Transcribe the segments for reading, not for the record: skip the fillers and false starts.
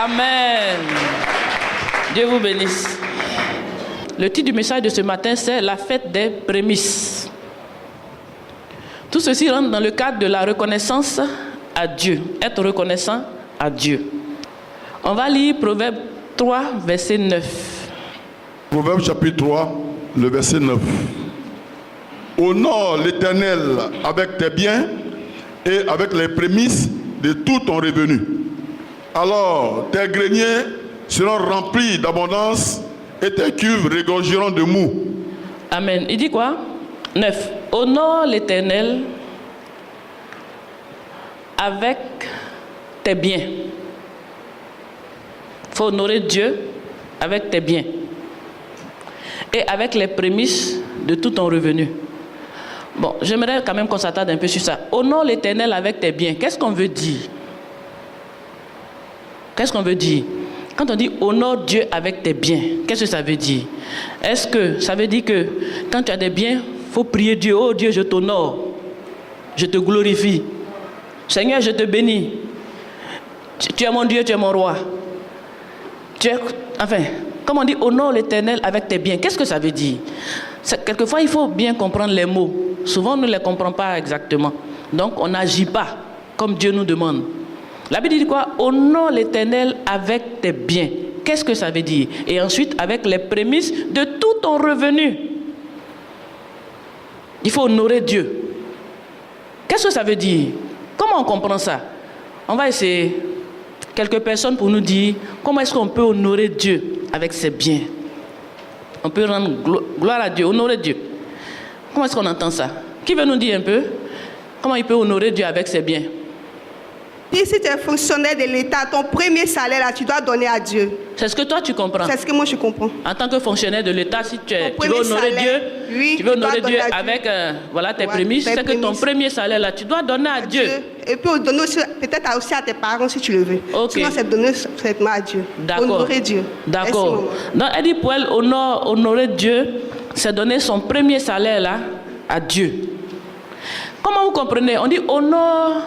Amen. Dieu vous bénisse. Le titre du message de ce matin, c'est la fête des prémices. Tout ceci rentre dans le cadre de la reconnaissance à Dieu. Être reconnaissant à Dieu. On va lire Proverbe 3, verset 9. Proverbe chapitre 3, le verset 9. Honore l'Éternel avec tes biens et avec les prémices de tout ton revenu. Alors tes greniers seront remplis d'abondance et tes cuves regorgeront de mou. Amen. Il dit quoi? 9. Honore l'Éternel avec tes biens. Il faut honorer Dieu avec tes biens et avec les prémices de tout ton revenu. Bon, j'aimerais quand même qu'on s'attarde un peu sur ça. Honore l'Éternel avec tes biens. Qu'est-ce qu'on veut dire? Qu'est-ce qu'on veut dire? Quand on dit honore Dieu avec tes biens, qu'est-ce que ça veut dire? Est-ce que ça veut dire que quand tu as des biens, il faut prier Dieu. Oh Dieu, je t'honore. Je te glorifie. Seigneur, je te bénis. Tu es mon Dieu, tu es mon roi. Comme on dit, honore l'Éternel avec tes biens. Qu'est-ce que ça veut dire? Quelquefois, il faut bien comprendre les mots. Souvent, on ne les comprend pas exactement. Donc, on n'agit pas comme Dieu nous demande. La Bible dit quoi? Honore l'Éternel avec tes biens. Qu'est-ce que ça veut dire? Et ensuite, avec les prémices de tout ton revenu. Il faut honorer Dieu. Qu'est-ce que ça veut dire? Comment on comprend ça? On va essayer, quelques personnes pour nous dire comment est-ce qu'on peut honorer Dieu avec ses biens. On peut rendre gloire à Dieu, honorer Dieu. Comment est-ce qu'on entend ça? Qui veut nous dire un peu comment il peut honorer Dieu avec ses biens? Et si tu es fonctionnaire de l'État, ton premier salaire, là, tu dois donner à Dieu. C'est ce que toi tu comprends. C'est ce que moi je comprends. En tant que fonctionnaire de l'État, si tu veux honorer Dieu, oui, tu veux honorer Dieu avec tes prémices, c'est que ton premier salaire là, tu dois donner à Dieu. Et puis donner aussi, peut-être aussi à tes parents si tu le veux. Okay. Sinon, c'est donner seulement à Dieu. D'accord. Honorer Dieu. D'accord. Donc, elle dit pour elle, honorer Dieu, c'est donner son premier salaire là à Dieu. Comment vous comprenez? On dit honore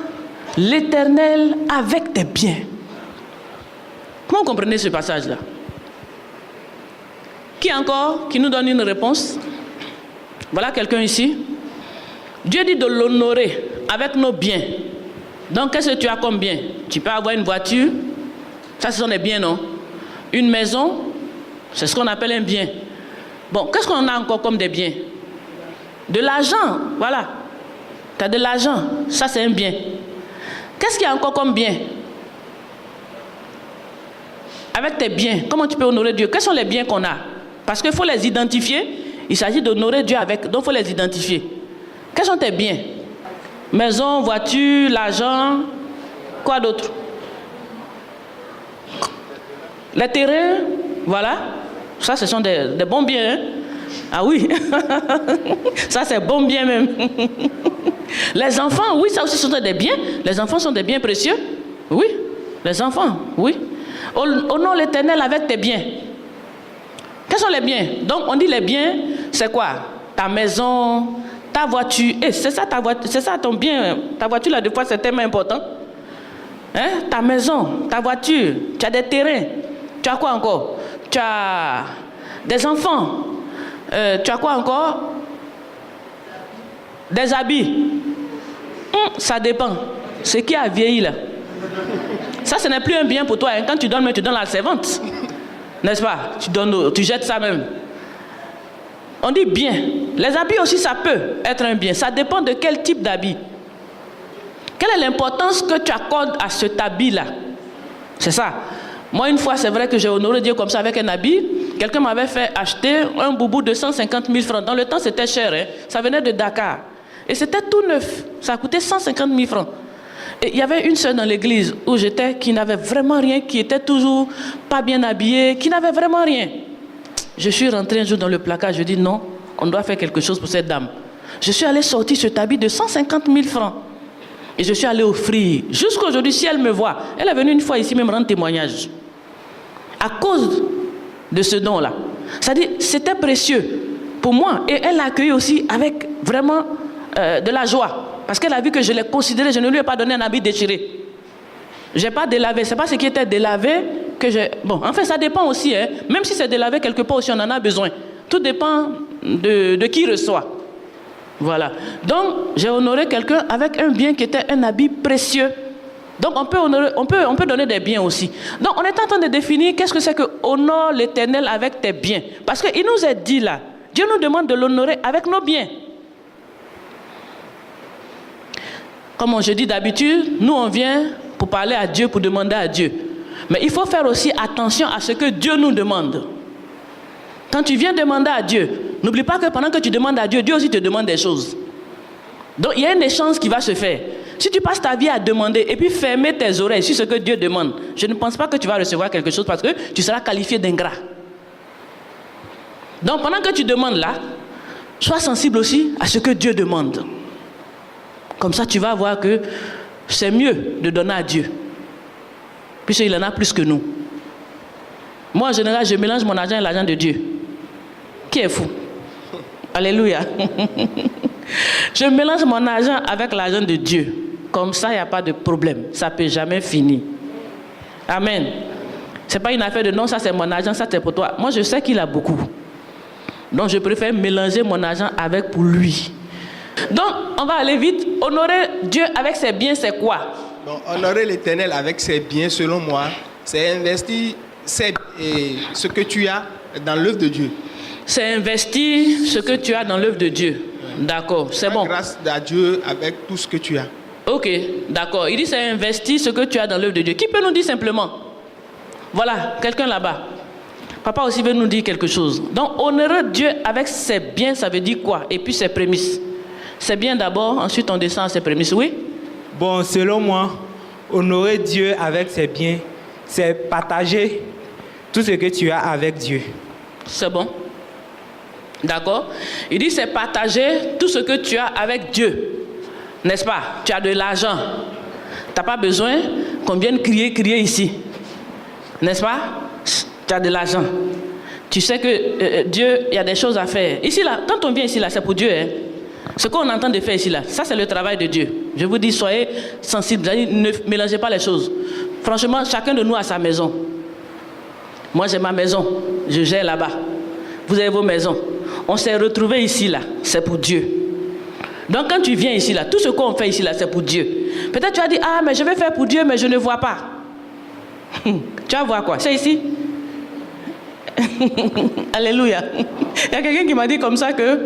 l'Éternel avec tes biens. Comment vous comprenez ce passage-là? Qui encore qui nous donne une réponse? Voilà quelqu'un ici. Dieu dit de l'honorer avec nos biens. Donc, qu'est-ce que tu as comme bien? Tu peux avoir une voiture. Ça, ce sont des biens, non? Une maison, c'est ce qu'on appelle un bien. Bon, qu'est-ce qu'on a encore comme des biens? De l'argent, voilà. Tu as de l'argent, ça c'est un bien. Qu'est-ce qu'il y a encore comme bien? Avec tes biens, comment tu peux honorer Dieu? Quels sont les biens qu'on a? Parce qu'il faut les identifier. Il s'agit d'honorer Dieu avec, donc il faut les identifier. Quels sont tes biens? Maison, voiture, l'argent, quoi d'autre? Les terrains, voilà. Ça, ce sont des bons biens. Hein? Ah oui, ça c'est bon bien même. Les enfants, oui, ça aussi sont des biens. Les enfants sont des biens précieux. Oui, les enfants, oui. Honore l'Éternel avec tes biens. Quels sont les biens? Donc on dit les biens, c'est quoi? Ta maison, ta voiture. Et c'est ça ta voiture, c'est ça ton bien. Ta voiture là, des fois c'est tellement important. Hein? Ta maison, ta voiture, tu as des terrains. Tu as quoi encore? Tu as des enfants. Tu as quoi encore? Des habits. Ça dépend. Ce qui a vieilli là. Ça, ce n'est plus un bien pour toi. Hein. Quand tu donnes la servante. N'est-ce pas? Tu jettes ça même. On dit bien. Les habits aussi, ça peut être un bien. Ça dépend de quel type d'habit. Quelle est l'importance que tu accordes à cet habit-là? C'est ça. Moi, une fois, c'est vrai que j'ai honoré Dieu comme ça avec un habit. Quelqu'un m'avait fait acheter un boubou de 150 000 francs. Dans le temps, c'était cher. Hein? Ça venait de Dakar. Et c'était tout neuf. Ça coûtait 150 000 francs. Et il y avait une sœur dans l'église où j'étais qui n'avait vraiment rien, qui était toujours pas bien habillée, qui n'avait vraiment rien. Je suis rentré un jour dans le placard. Je dis non, on doit faire quelque chose pour cette dame. Je suis allé sortir cet habit de 150 000 francs. Et je suis allé offrir. Jusqu'aujourd'hui, si elle me voit, elle est venue une fois ici même rendre témoignage. À cause de ce don-là. C'est-à-dire, c'était précieux pour moi. Et elle l'a accueilli aussi avec vraiment de la joie. Parce qu'elle a vu que je l'ai considéré, je ne lui ai pas donné un habit déchiré. Je n'ai pas délavé. Ce n'est pas ce qui était délavé que j'ai... Bon, enfin, ça dépend aussi. Hein. Même si c'est délavé quelque part aussi, on en a besoin. Tout dépend de qui reçoit. Voilà. Donc, j'ai honoré quelqu'un avec un bien qui était un habit précieux. Donc, on peut donner des biens aussi. Donc, on est en train de définir qu'est-ce que c'est que honore l'Éternel avec tes biens. Parce qu'il nous est dit là, Dieu nous demande de l'honorer avec nos biens. Comme je dis d'habitude, nous on vient pour parler à Dieu, pour demander à Dieu. Mais il faut faire aussi attention à ce que Dieu nous demande. Quand tu viens demander à Dieu, n'oublie pas que pendant que tu demandes à Dieu, Dieu aussi te demande des choses. Donc il y a un échange qui va se faire. Si tu passes ta vie à demander et puis fermer tes oreilles sur ce que Dieu demande, je ne pense pas que tu vas recevoir quelque chose parce que tu seras qualifié d'ingrat. Donc pendant que tu demandes là, sois sensible aussi à ce que Dieu demande. Comme ça, tu vas voir que c'est mieux de donner à Dieu. Puisqu'il en a plus que nous. Moi, en général, je mélange mon argent et l'argent de Dieu. Qui est fou? Alléluia. Je mélange mon argent avec l'argent de Dieu. Comme ça, il n'y a pas de problème. Ça ne peut jamais finir. Amen. Ce n'est pas une affaire de non, ça c'est mon argent, ça c'est pour toi. Moi, je sais qu'il a beaucoup. Donc, je préfère mélanger mon argent avec pour lui. Donc, on va aller vite. Honorer Dieu avec ses biens, c'est quoi? Donc, honorer l'Éternel avec ses biens, selon moi, c'est investir ce que tu as dans l'œuvre de Dieu. C'est investir ce que tu as dans l'œuvre de Dieu. D'accord, c'est bon. Grâce à Dieu avec tout ce que tu as. Ok, d'accord. Il dit c'est investir ce que tu as dans l'œuvre de Dieu. Qui peut nous dire simplement? Voilà, quelqu'un là-bas. Papa aussi veut nous dire quelque chose. Donc, honorer Dieu avec ses biens, ça veut dire quoi? Et puis ses prémices. C'est bien d'abord, ensuite on descend à ses prémices, oui? Bon, selon moi, honorer Dieu avec ses biens, c'est partager tout ce que tu as avec Dieu. C'est bon. D'accord? Il dit c'est partager tout ce que tu as avec Dieu. N'est-ce pas? Tu as de l'argent. Tu n'as pas besoin qu'on vienne crier ici. N'est-ce pas? Tu as de l'argent. Tu sais que Dieu, il y a des choses à faire. Ici, là, quand on vient ici, là, c'est pour Dieu, hein? Ce qu'on entend de faire ici, là, ça c'est le travail de Dieu. Je vous dis, soyez sensibles, ne mélangez pas les choses. Franchement, chacun de nous a sa maison. Moi j'ai ma maison, je gère là-bas. Vous avez vos maisons. On s'est retrouvés ici, là, c'est pour Dieu. Donc quand tu viens ici, là, tout ce qu'on fait ici, là, c'est pour Dieu. Peut-être tu vas dire, ah mais je vais faire pour Dieu, mais je ne vois pas. Tu vas voir quoi? C'est ici? Alléluia. Il y a quelqu'un qui m'a dit comme ça que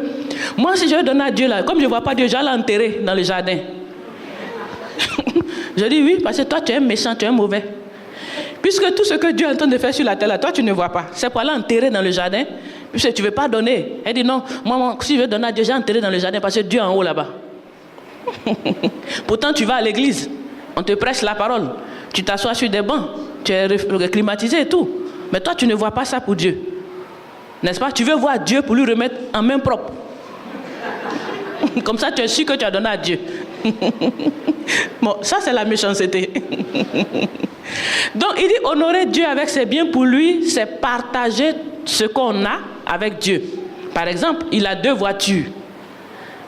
moi si je vais donner à Dieu là, comme je ne vois pas Dieu, j'allais l'enterrer dans le jardin. Je dis oui, parce que toi tu es méchant, tu es mauvais. Puisque tout ce que Dieu est en train de faire sur la terre là, toi tu ne vois pas. C'est pour aller enterrer dans le jardin, puisque tu ne veux pas donner. Elle dit non, moi si je veux donner à Dieu, j'ai enterré dans le jardin parce que Dieu est en haut là-bas. Pourtant tu vas à l'église, on te prêche la parole, tu t'assois sur des bancs, tu es climatisé et tout. Mais toi, tu ne vois pas ça pour Dieu. N'est-ce pas? Tu veux voir Dieu pour lui remettre en main propre. Comme ça, tu es sûr que tu as donné à Dieu. Bon, ça, c'est la méchanceté. Donc, il dit honorer Dieu avec ses biens pour lui, c'est partager ce qu'on a avec Dieu. Par exemple, il a 2 voitures.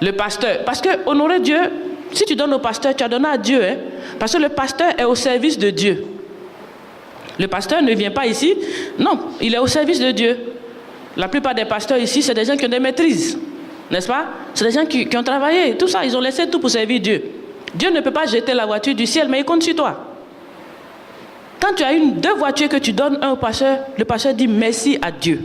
Le pasteur. Parce que honorer Dieu, si tu donnes au pasteur, tu as donné à Dieu. Hein? Parce que le pasteur est au service de Dieu. Le pasteur ne vient pas ici. Non, il est au service de Dieu. La plupart des pasteurs ici, c'est des gens qui ont des maîtrises. N'est-ce pas? C'est des gens qui ont travaillé. Tout ça, ils ont laissé tout pour servir Dieu. Dieu ne peut pas jeter la voiture du ciel, mais il compte sur toi. Quand tu as 2 voitures que tu donnes un au pasteur, le pasteur dit merci à Dieu.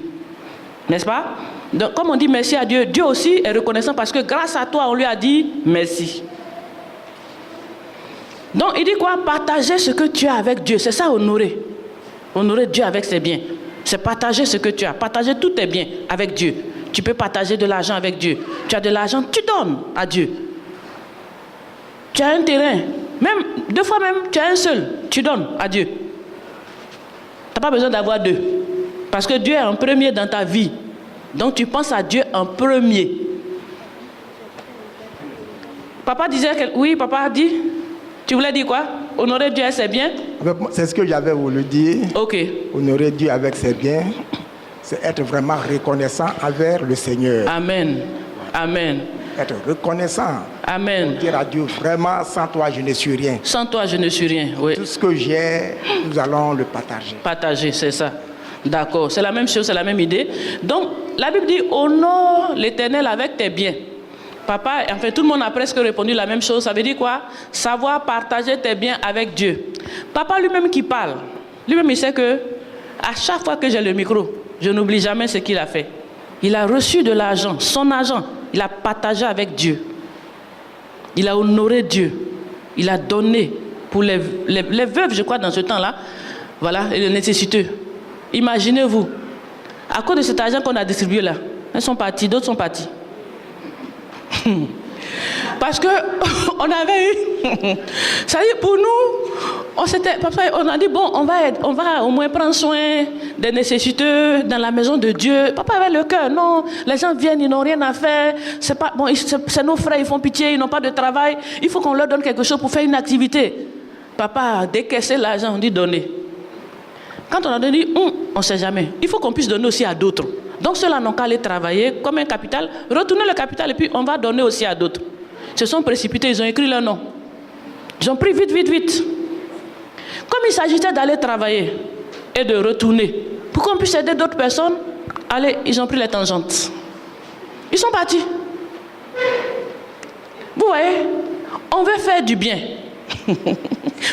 N'est-ce pas? Donc, comme on dit merci à Dieu, Dieu aussi est reconnaissant parce que grâce à toi, on lui a dit merci. Donc, il dit quoi? Partager ce que tu as avec Dieu. C'est ça, honorer. Honorer Dieu avec ses biens. C'est partager ce que tu as. Partager tous tes biens avec Dieu. Tu peux partager de l'argent avec Dieu. Tu as de l'argent, tu donnes à Dieu. Tu as un terrain. Même, 2 fois même, tu as un seul. Tu donnes à Dieu. Tu n'as pas besoin d'avoir 2. Parce que Dieu est en premier dans ta vie. Donc tu penses à Dieu en premier. Papa disait que... Oui, papa a dit... Tu voulais dire quoi? Honorer Dieu avec ses biens? C'est ce que j'avais voulu dire. Ok. Honorer Dieu avec ses biens, c'est être vraiment reconnaissant envers le Seigneur. Amen. Amen. être reconnaissant. Amen. Dire à Dieu, vraiment, sans toi, je ne suis rien. Sans toi, je ne suis rien. Oui. Tout ce que j'ai, nous allons le partager. Partager, c'est ça. D'accord, c'est la même chose, c'est la même idée. Donc, la Bible dit, honore l'Éternel avec tes biens. Papa, enfin, tout le monde a presque répondu la même chose. Ça veut dire quoi? Savoir partager tes biens avec Dieu. Papa lui-même qui parle, lui-même il sait que à chaque fois que j'ai le micro, je n'oublie jamais ce qu'il a fait. Il a reçu de l'argent, son argent, il a partagé avec Dieu. Il a honoré Dieu. Il a donné pour les veuves, je crois, dans ce temps-là. Voilà, et les nécessiteux. Imaginez-vous, à cause de cet argent qu'on a distribué là, elles sont parties, d'autres sont parties. Parce que on avait eu, ça dit pour nous, on a dit bon, on va au moins prendre soin des nécessiteux dans la maison de Dieu. Papa avait le cœur, non, les gens viennent, ils n'ont rien à faire, c'est nos frères, ils font pitié, ils n'ont pas de travail, il faut qu'on leur donne quelque chose pour faire une activité. Papa a décaissé l'argent, on dit donner. Quand on a donné, on ne sait jamais. Il faut qu'on puisse donner aussi à d'autres. Donc ceux-là n'ont qu'à aller travailler comme un capital, retourner le capital et puis on va donner aussi à d'autres. Ils se sont précipités, ils ont écrit leur nom. Ils ont pris vite. Comme il s'agissait d'aller travailler et de retourner, pour qu'on puisse aider d'autres personnes, allez, ils ont pris les tangentes. Ils sont partis. Vous voyez, on veut faire du bien.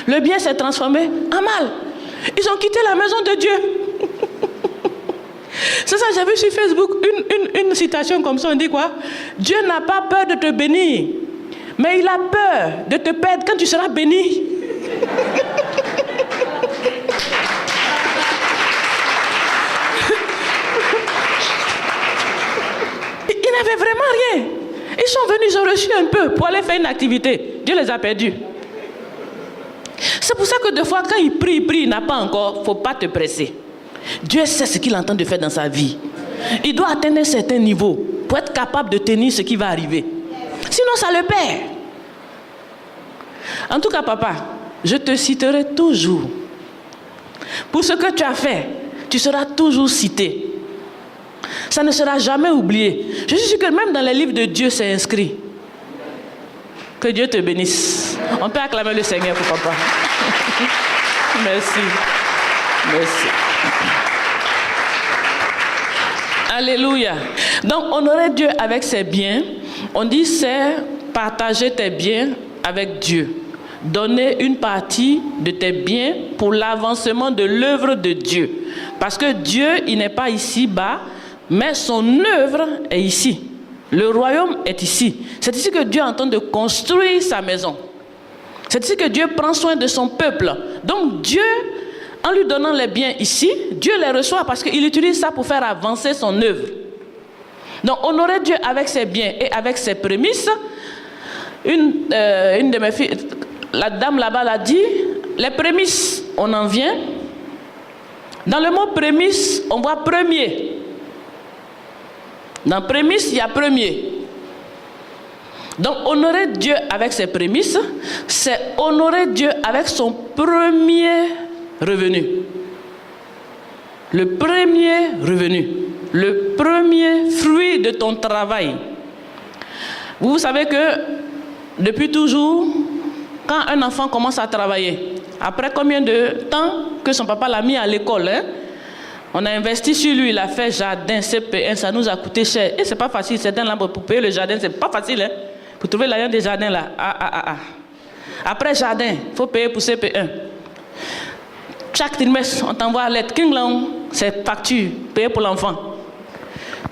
Le bien s'est transformé en mal. Ils ont quitté la maison de Dieu. C'est ça, j'ai vu sur Facebook une citation comme ça, on dit quoi? Dieu n'a pas peur de te bénir, mais il a peur de te perdre quand tu seras béni. Ils n'avaient vraiment rien. Ils sont venus, ils ont reçu un peu pour aller faire une activité. Dieu les a perdus. C'est pour ça que des fois, quand il prie, il n'a pas encore, il ne faut pas te presser. Dieu sait ce qu'il entend de faire dans sa vie. Il doit atteindre un certain niveau pour être capable de tenir ce qui va arriver. Sinon, ça le perd. En tout cas, papa, je te citerai toujours. Pour ce que tu as fait, tu seras toujours cité. Ça ne sera jamais oublié. Je suis sûr que même dans les livres de Dieu, c'est inscrit. Que Dieu te bénisse. On peut acclamer le Seigneur pour papa. Merci. Alléluia. Donc, honorer Dieu avec ses biens, on dit c'est partager tes biens avec Dieu. Donner une partie de tes biens pour l'avancement de l'œuvre de Dieu. Parce que Dieu, il n'est pas ici-bas, mais son œuvre est ici. Le royaume est ici. C'est ici que Dieu entend de construire sa maison. C'est ici que Dieu prend soin de son peuple. Donc Dieu, en lui donnant les biens ici, Dieu les reçoit parce qu'il utilise ça pour faire avancer son œuvre. Donc honorer Dieu avec ses biens et avec ses prémices. Une de mes filles, la dame là-bas l'a dit, les prémices, on en vient. Dans le mot prémices, on voit premier. Dans prémices, il y a premier. Donc, honorer Dieu avec ses prémices, c'est honorer Dieu avec son premier revenu. Le premier revenu. Le premier fruit de ton travail. Vous savez que, depuis toujours, quand un enfant commence à travailler, après combien de temps que son papa l'a mis à l'école, on a investi sur lui, il a fait jardin, CP1, ça nous a coûté cher. Et c'est pas facile, certains là, pour payer le jardin, c'est pas facile, pour trouver l'argent des jardins là. Après jardin, il faut payer pour CP1. Chaque trimestre, on t'envoie lettre, c'est facture, payer pour l'enfant.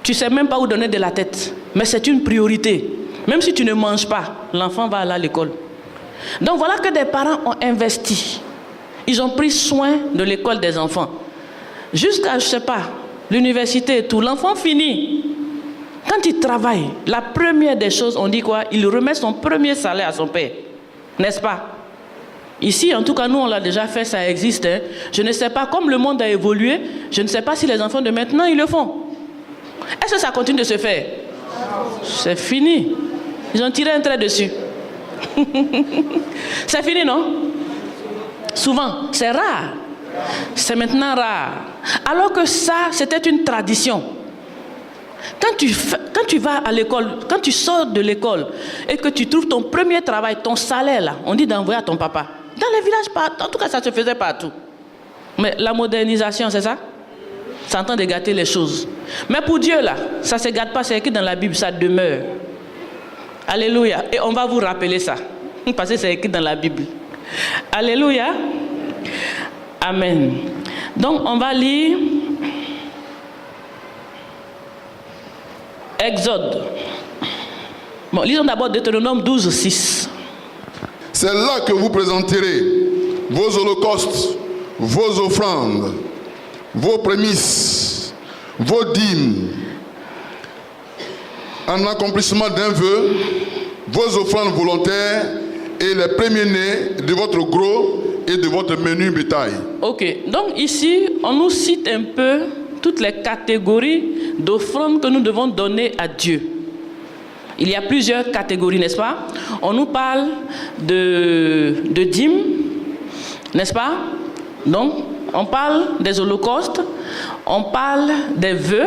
Tu sais même pas où donner de la tête, mais c'est une priorité. Même si tu ne manges pas, l'enfant va aller à l'école. Donc voilà que des parents ont investi. Ils ont pris soin de l'école des enfants. Jusqu'à, je ne sais pas, l'université et tout, l'enfant finit. Quand il travaille, la première des choses, on dit quoi? Il remet son premier salaire à son père. N'est-ce pas? Ici, en tout cas, nous, on l'a déjà fait, ça existe. Je ne sais pas, comme le monde a évolué, je ne sais pas si les enfants de maintenant, ils le font. Est-ce que ça continue de se faire? C'est fini. Ils ont tiré un trait dessus. C'est fini, non? Souvent, c'est rare. C'est maintenant rare. Alors que ça, c'était une tradition. Quand tu vas à l'école, quand tu sors de l'école et que tu trouves ton premier travail, ton salaire là, on dit d'envoyer à ton papa. Dans les villages, en tout cas, ça se faisait partout. Mais la modernisation, c'est ça? C'est en train de gâter les choses. Mais pour Dieu là, ça ne se gâte pas, c'est écrit dans la Bible, ça demeure. Alléluia. Et on va vous rappeler ça. Parce que c'est écrit dans la Bible. Alléluia. Amen. Donc, on va lire Exode. Bon, lisons d'abord Deutéronome 12, 6. C'est là que vous présenterez vos holocaustes, vos offrandes, vos prémices, vos dîmes, en accomplissement d'un vœu, vos offrandes volontaires et les premiers-nés de votre gros et de votre menu bétail. Ok, donc ici, on nous cite un peu toutes les catégories d'offrandes que nous devons donner à Dieu. Il y a plusieurs catégories, n'est-ce pas? On nous parle de dîmes, n'est-ce pas? Donc, on parle des holocaustes, on parle des vœux,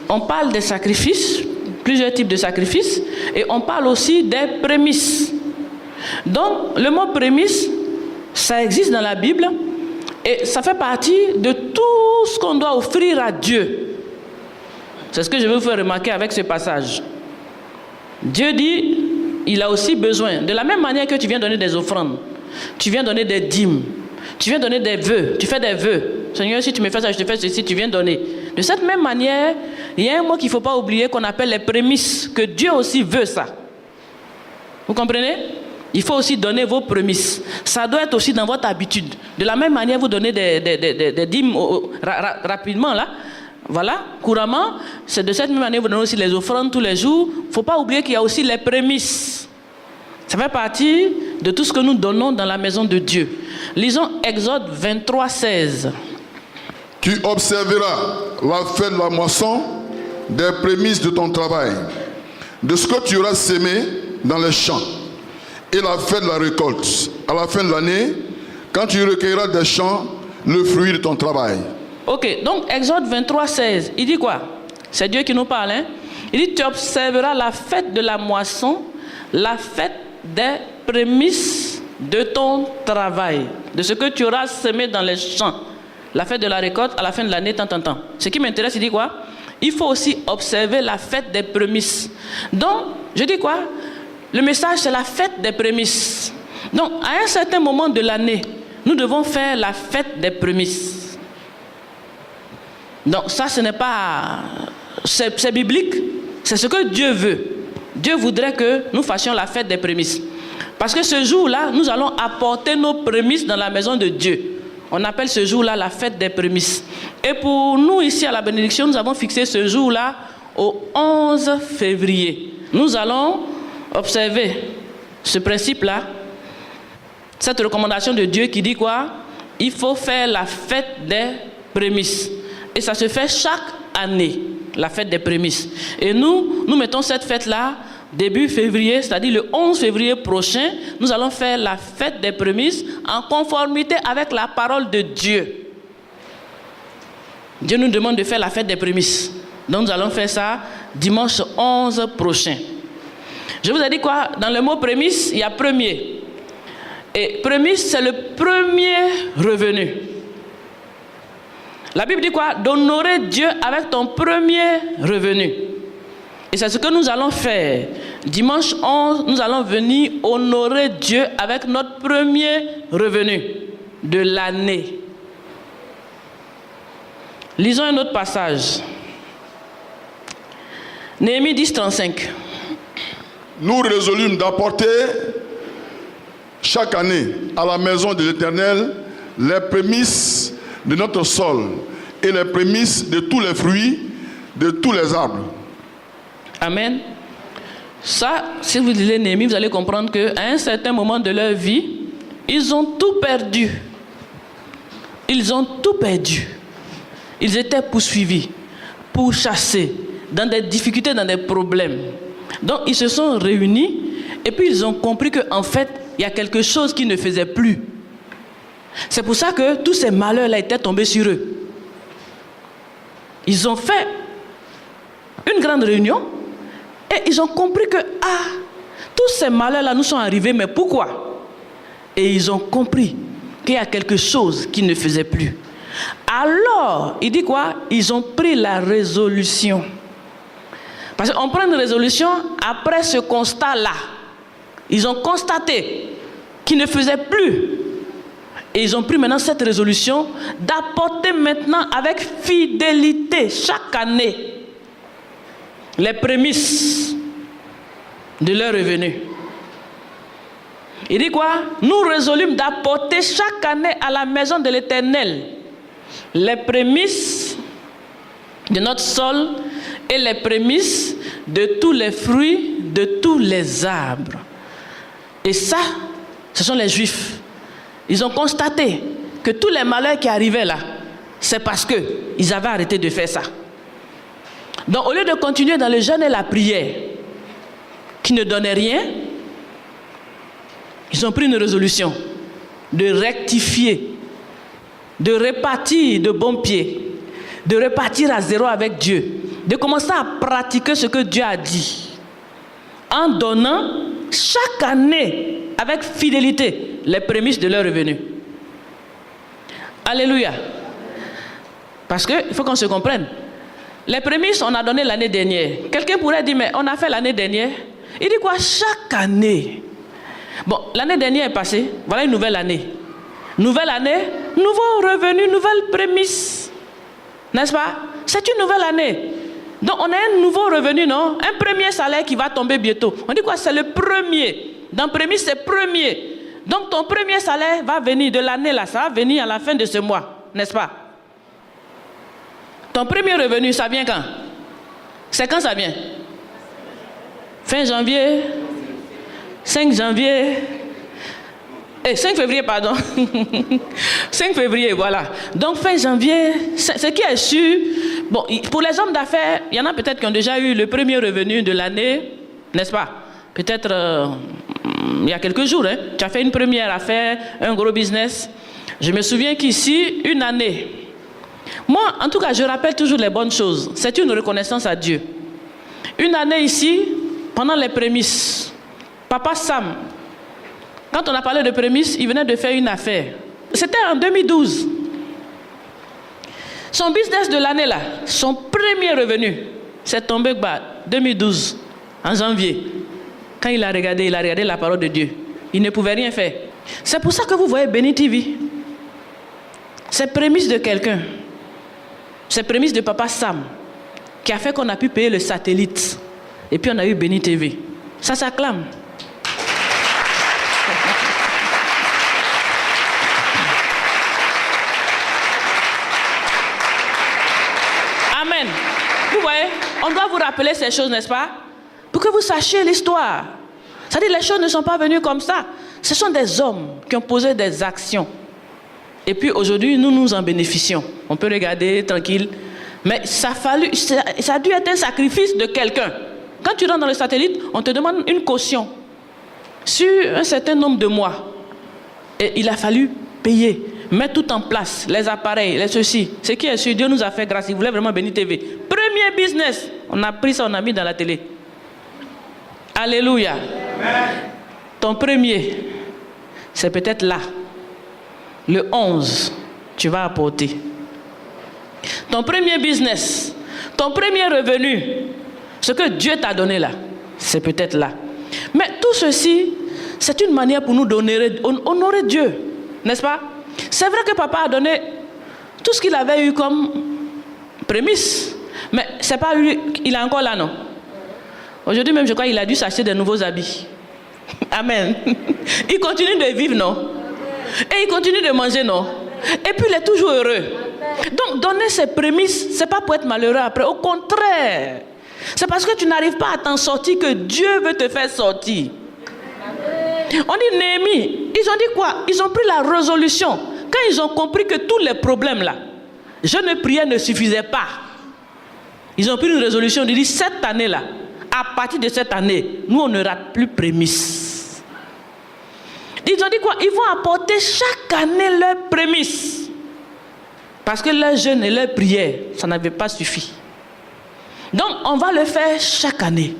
on parle des sacrifices, plusieurs types de sacrifices, et on parle aussi des prémices. Donc, le mot prémisse, ça existe dans la Bible, et ça fait partie de tout ce qu'on doit offrir à Dieu. C'est ce que je veux vous faire remarquer avec ce passage. Dieu dit, il a aussi besoin, de la même manière que tu viens donner des offrandes, tu viens donner des dîmes, tu viens donner des vœux, tu fais des vœux. Seigneur, si tu me fais ça, je te fais ceci, tu viens donner. De cette même manière, il y a un mot qu'il ne faut pas oublier qu'on appelle les prémices, que Dieu aussi veut ça. Vous comprenez? Il faut aussi donner vos prémices. Ça doit être aussi dans votre habitude. De la même manière, vous donnez des dîmes rapidement, là. Voilà, couramment. C'est de cette même manière vous donnez aussi les offrandes tous les jours. Il ne faut pas oublier qu'il y a aussi les prémices. Ça fait partie de tout ce que nous donnons dans la maison de Dieu. Lisons Exode 23, 16. Tu observeras la fête de la moisson, des prémices de ton travail, de ce que tu auras sémé dans les champs, et la fête de la récolte, à la fin de l'année, quand tu recueilleras des champs le fruit de ton travail. Ok, donc Exode 23, 16, il dit quoi? C'est Dieu qui nous parle, hein? Il dit, tu observeras la fête de la moisson, la fête des prémices de ton travail, de ce que tu auras semé dans les champs, la fête de la récolte à la fin de l'année, tant. Ce qui m'intéresse, il dit quoi? Il faut aussi observer la fête des prémices. Donc, je dis quoi? Le message, c'est la fête des prémices. Donc, à un certain moment de l'année, nous devons faire la fête des prémices. Donc ça, ce n'est pas... C'est biblique. C'est ce que Dieu veut. Dieu voudrait que nous fassions la fête des prémices. Parce que ce jour-là, nous allons apporter nos prémices dans la maison de Dieu. On appelle ce jour-là la fête des prémices. Et pour nous, ici à la bénédiction, nous avons fixé ce jour-là au 11 février. Nous allons observer ce principe-là, cette recommandation de Dieu qui dit quoi? Il faut faire la fête des prémices. Et ça se fait chaque année, la fête des prémices. Et nous mettons cette fête-là début février, c'est-à-dire le 11 février prochain, nous allons faire la fête des prémices en conformité avec la parole de Dieu. Dieu nous demande de faire la fête des prémices. Donc nous allons faire ça dimanche 11 prochain. Je vous ai dit quoi? Dans le mot prémisse, il y a premier. Et prémisse, c'est le premier revenu. La Bible dit quoi? D'honorer Dieu avec ton premier revenu. Et c'est ce que nous allons faire. Dimanche 11, nous allons venir honorer Dieu avec notre premier revenu de l'année. Lisons un autre passage. Néhémie 10, 35. Nous résolûmes d'apporter chaque année à la maison de l'Éternel les prémices de notre sol et les prémices de tous les fruits, de tous les arbres. Amen. Ça, si vous lisez Néhémie, vous allez comprendre qu'à un certain moment de leur vie, ils ont tout perdu. Ils ont tout perdu. Ils étaient poursuivis, pourchassés, dans des difficultés, dans des problèmes. Donc, ils se sont réunis et puis ils ont compris qu'en fait, il y a quelque chose qui ne faisait plus. C'est pour ça que tous ces malheurs-là étaient tombés sur eux. Ils ont fait une grande réunion et ils ont compris que tous ces malheurs-là nous sont arrivés, mais pourquoi? Et ils ont compris qu'il y a quelque chose qui ne faisait plus. Alors, il dit quoi? Ils ont pris la résolution. Parce qu'on prend une résolution après ce constat-là. Ils ont constaté qu'il ne faisait plus. Et ils ont pris maintenant cette résolution d'apporter maintenant avec fidélité chaque année les prémices de leur revenu. Il dit quoi? Nous résolûmes d'apporter chaque année à la maison de l'Éternel les prémices de notre sol et les prémices de tous les fruits de tous les arbres. Et ça, ce sont les Juifs. Ils ont constaté que tous les malheurs qui arrivaient là, c'est parce qu'ils avaient arrêté de faire ça. Donc au lieu de continuer dans le jeûne et la prière, qui ne donnait rien, ils ont pris une résolution de rectifier, de repartir de bon pied, de repartir à zéro avec Dieu, de commencer à pratiquer ce que Dieu a dit, en donnant chaque année avec fidélité les prémices de leur revenu. Alléluia. Parce qu'il faut qu'on se comprenne. Les prémices, on a donné l'année dernière. Quelqu'un pourrait dire, mais on a fait l'année dernière. Il dit quoi? Chaque année. Bon, l'année dernière est passée. Voilà une nouvelle année. Nouvelle année, nouveau revenu, nouvelle prémisse. N'est-ce pas? C'est une nouvelle année. Donc, on a un nouveau revenu, non? Un premier salaire qui va tomber bientôt. On dit quoi? C'est le premier. Dans prémisse, c'est premier. Donc, ton premier salaire va venir de l'année là. Ça va venir à la fin de ce mois. N'est-ce pas? Ton premier revenu, ça vient quand? C'est quand ça vient? Fin janvier, 5 janvier, 5 février, pardon. 5 février, voilà. Donc fin janvier, ce qui est sûr, bon, pour les hommes d'affaires, il y en a peut-être qui ont déjà eu le premier revenu de l'année, n'est-ce pas? Peut-être il y a quelques jours, hein, tu as fait une première affaire, un gros business. Je me souviens qu'ici, une année, moi, en tout cas, je rappelle toujours les bonnes choses. C'est une reconnaissance à Dieu. Une année ici, pendant les prémices, Papa Sam, quand on a parlé de prémices, il venait de faire une affaire. C'était en 2012. Son business de l'année là, son premier revenu, c'est tombé 2012, en janvier. Quand il a regardé la parole de Dieu. Il ne pouvait rien faire. C'est pour ça que vous voyez Béni TV. C'est prémisse de quelqu'un. C'est prémisse de Papa Sam qui a fait qu'on a pu payer le satellite. Et puis on a eu Béni TV. Ça s'acclame. Amen. Vous voyez, on doit vous rappeler ces choses, n'est-ce pas? Pour que vous sachiez l'histoire. C'est-à-dire les choses ne sont pas venues comme ça. Ce sont des hommes qui ont posé des actions. Et puis aujourd'hui, nous en bénéficions. On peut regarder tranquille. Mais ça a dû être un sacrifice de quelqu'un. Quand tu rentres dans le satellite, on te demande une caution sur un certain nombre de mois. Et il a fallu payer, mettre tout en place, les appareils, les ceci. Ce qui est sûr, Dieu nous a fait grâce. Il voulait vraiment Béni TV. Premier business, on a pris ça, on a mis dans la télé. Alléluia. Amen. Ton premier, c'est peut-être là. Le 11, tu vas apporter. Ton premier business, ton premier revenu, ce que Dieu t'a donné là, c'est peut-être là. Mais tout ceci, c'est une manière pour nous d'honorer Dieu, n'est-ce pas? C'est vrai que papa a donné tout ce qu'il avait eu comme prémisse, mais c'est pas lui, il est encore là, non? Aujourd'hui même, je crois qu'il a dû s'acheter de nouveaux habits. Amen. Il continue de vivre, non? Et il continue de manger, non? Et puis il est toujours heureux. Donc donner ces prémices, c'est pas pour être malheureux après. Au contraire, c'est parce que tu n'arrives pas à t'en sortir que Dieu veut te faire sortir. On dit Néhémie, ils ont dit quoi? Ils ont pris la résolution. Quand ils ont compris que tous les problèmes là, jeûne et prière ne suffisaient pas. Ils ont pris une résolution de dire cette année là, à partir de cette année, nous on ne rate plus prémices. Ils ont dit quoi? Ils vont apporter chaque année leurs prémices. Parce que leur jeûne et leur prière, ça n'avait pas suffi. Donc, on va le faire chaque année.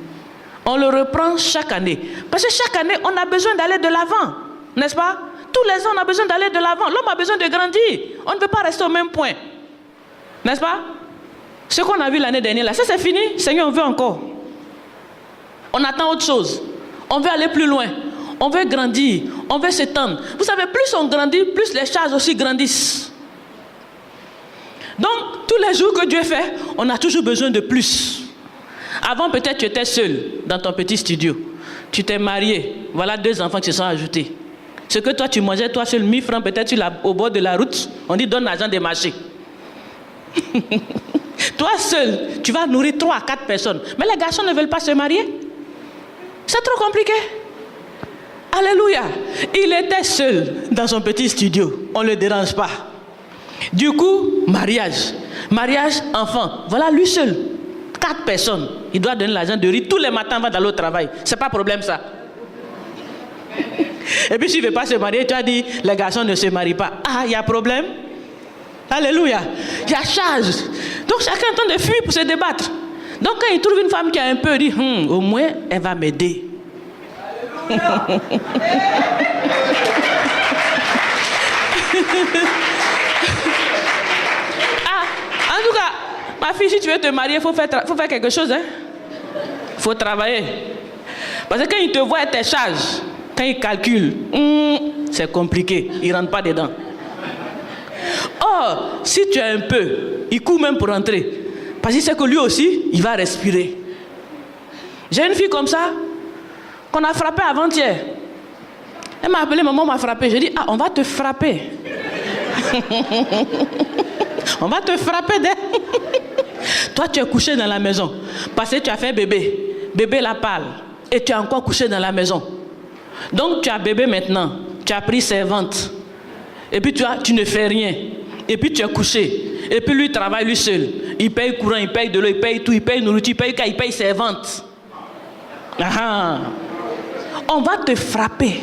On le reprend chaque année. Parce que chaque année, on a besoin d'aller de l'avant. N'est-ce pas? Tous les ans, on a besoin d'aller de l'avant. L'homme a besoin de grandir. On ne peut pas rester au même point. N'est-ce pas? Ce qu'on a vu l'année dernière, là, ça c'est fini. Seigneur, on veut encore. On attend autre chose. On veut aller plus loin. On veut grandir. On veut s'étendre. Vous savez, plus on grandit, plus les charges aussi grandissent. Donc, tous les jours que Dieu fait, on a toujours besoin de plus. Avant, peut-être, tu étais seul dans ton petit studio. Tu t'es marié. Voilà 2 enfants qui se sont ajoutés. Ce que toi, tu mangeais, toi seul, 1000 francs, peut-être au bord de la route. On dit, donne l'argent des marchés. Toi seul, tu vas nourrir 3 à 4 personnes. Mais les garçons ne veulent pas se marier. C'est trop compliqué. Alléluia. Il était seul dans son petit studio. On ne le dérange pas. Du coup, mariage. Mariage, enfant. Voilà lui seul. 4 personnes. Il doit donner l'argent de riz. Tous les matins, va dans le travail. C'est pas problème ça. Et puis s'il ne veut pas se marier, tu as dit, les garçons ne se marient pas. Ah, il y a problème. Alléluia. Il y a charge. Donc chacun est en train de fuir pour se débattre. Donc quand il trouve une femme qui a un peu, il dit, au moins, elle va m'aider. Ah, en tout cas, ma fille, si tu veux te marier, il faut faire quelque chose. Il faut travailler. Parce que quand il te voit tes charges, quand il calcule, c'est compliqué. Il ne rentre pas dedans. Or, si tu as un peu, il court même pour rentrer. Parce qu'il sait que lui aussi, il va respirer. J'ai une fille comme ça, qu'on a frappée avant-hier. Elle m'a appelé, maman m'a frappé. J'ai dit, on va te frapper. On va te frapper. Toi, tu es couché dans la maison. Parce que tu as fait bébé. Bébé la parle. Et tu es encore couché dans la maison. Donc, tu as bébé maintenant. Tu as pris servante. Et puis, tu ne fais rien. Et puis, tu es couché. Et puis, lui, il travaille lui seul. Il paye courant, il paye de l'eau, il paye tout, il paye nourriture, il paye servante. Ah. On va te frapper.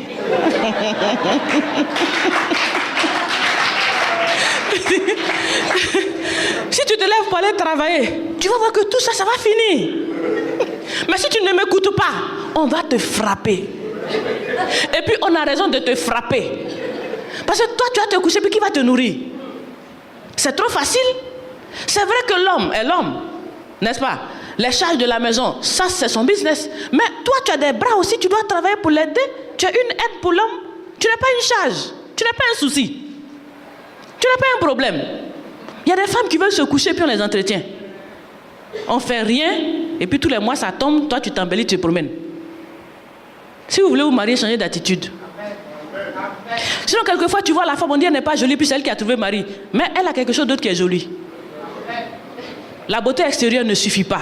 Si tu te lèves pour aller travailler, tu vas voir que tout ça, ça va finir. Mais si tu ne m'écoutes pas, on va te frapper. Et puis, on a raison de te frapper. Parce que toi, tu vas te coucher, puis qui va te nourrir? C'est trop facile. C'est vrai que l'homme est l'homme, n'est-ce pas? Les charges de la maison, ça c'est son business. Mais toi, tu as des bras aussi, tu dois travailler pour l'aider. Tu as une aide pour l'homme. Tu n'as pas une charge. Tu n'as pas un souci. Tu n'as pas un problème. Il y a des femmes qui veulent se coucher puis on les entretient. On ne fait rien et puis tous les mois ça tombe, toi tu t'embellis, tu te promènes. Si vous voulez vous marier, changez d'attitude. Sinon, quelquefois, tu vois la femme, on dit elle n'est pas jolie, puis c'est elle qui a trouvé mari. Mais elle a quelque chose d'autre qui est joli. La beauté extérieure ne suffit pas.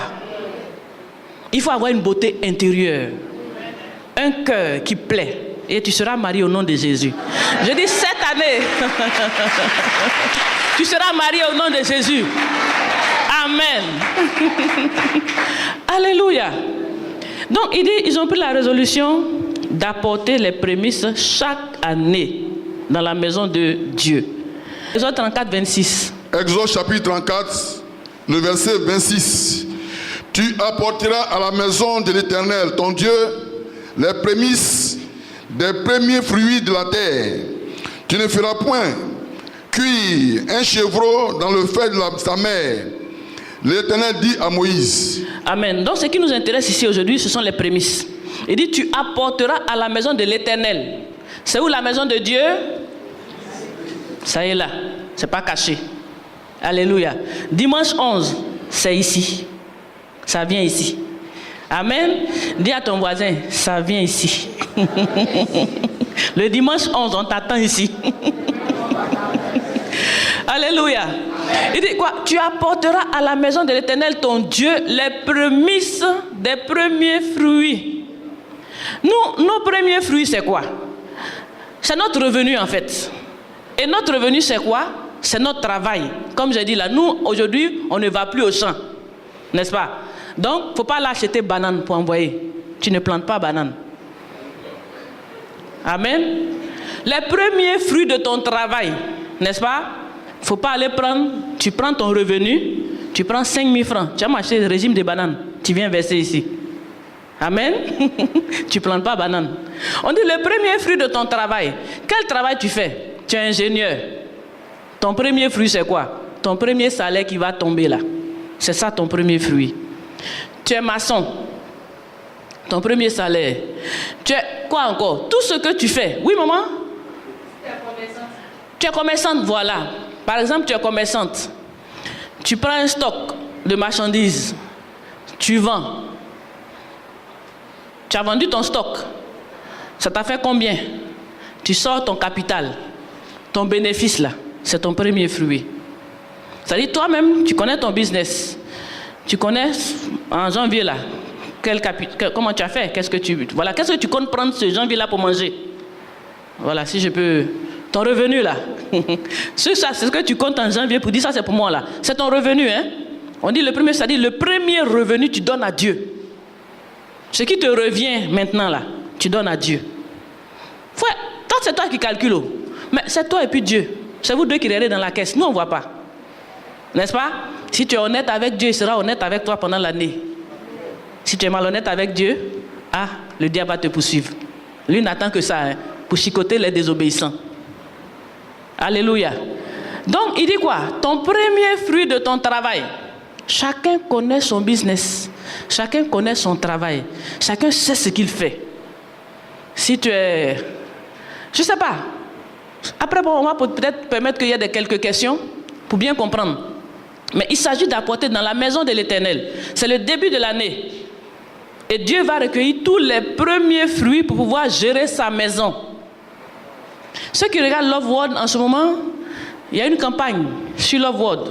Il faut avoir une beauté intérieure. Un cœur qui plaît. Et tu seras marié au nom de Jésus. Je dis cette année, tu seras marié au nom de Jésus. Amen. Alléluia. Donc, il dit, ils ont pris la résolution d'apporter les prémices chaque année dans la maison de Dieu. Exode 34, 26. Exode chapitre 34, le verset 26. Tu apporteras à la maison de l'Éternel, ton Dieu, les prémices des premiers fruits de la terre. Tu ne feras point cuire un chevreau dans le feu de sa mère. L'Éternel dit à Moïse. Amen. Donc ce qui nous intéresse ici aujourd'hui, ce sont les prémices. Il dit, tu apporteras à la maison de l'Éternel. C'est où la maison de Dieu? Ça y est là. C'est pas caché. Alléluia. Dimanche 11, c'est ici. Ça vient ici. Amen. Dis à ton voisin, ça vient ici. Le dimanche 11, on t'attend ici. Alléluia. Il dit quoi? Tu apporteras à la maison de l'Éternel, ton Dieu, les prémices des premiers fruits. Nous, nos premiers fruits, c'est quoi? C'est notre revenu en fait. Et notre revenu, c'est quoi? C'est notre travail. Comme j'ai dit là, nous, aujourd'hui, on ne va plus au champ. N'est-ce pas? Donc, il ne faut pas l'acheter banane pour envoyer. Tu ne plantes pas banane. Amen. Les premiers fruits de ton travail, n'est-ce pas? Il ne faut pas aller prendre, tu prends ton revenu, Tu prends 5 000 francs, tu as acheté le régime des bananes, tu viens verser ici. Amen. Tu ne plantes pas banane. On dit le premier fruit de ton travail. Quel travail tu fais? Tu es ingénieur. Ton premier fruit, c'est quoi? Ton premier salaire qui va tomber là. C'est ça ton premier fruit. Tu es maçon. Ton premier salaire. Tu es quoi encore? Tout ce que tu fais. Oui, maman? Tu es commerçante, voilà. Par exemple, tu es commerçante. Tu prends un stock de marchandises. Tu vends. Tu as vendu ton stock. Ça t'a fait combien? Tu sors ton capital. Ton bénéfice là. C'est ton premier fruit. C'est-à-dire toi-même, tu connais ton business. Tu connais en janvier là. Comment tu as fait? Qu'est-ce que tu comptes prendre ce janvier là pour manger? Voilà, si je peux. Ton revenu là. C'est ce que tu comptes en janvier pour dire ça, c'est pour moi là. C'est ton revenu, hein? On dit le premier, c'est-à-dire le premier revenu, tu donnes à Dieu. Ce qui te revient maintenant là, tu donnes à Dieu. Frère, quand c'est toi qui calcules, mais c'est toi et puis Dieu. C'est vous deux qui regardez dans la caisse. Nous, on ne voit pas. N'est-ce pas? Si tu es honnête avec Dieu, il sera honnête avec toi pendant l'année. Si tu es malhonnête avec Dieu, le diable va te poursuivre. Lui n'attend que ça, hein, pour chicoter les désobéissants. Alléluia. Donc, il dit quoi? Ton premier fruit de ton travail. Chacun connaît son business. Chacun connaît son travail. Chacun sait ce qu'il fait. Si tu es... Je ne sais pas. Après, on va peut-être permettre qu'il y ait quelques questions pour bien comprendre. Mais il s'agit d'apporter dans la maison de l'Éternel. C'est le début de l'année. Et Dieu va recueillir tous les premiers fruits pour pouvoir gérer sa maison. Ceux qui regardent Love World en ce moment, il y a une campagne sur Love World.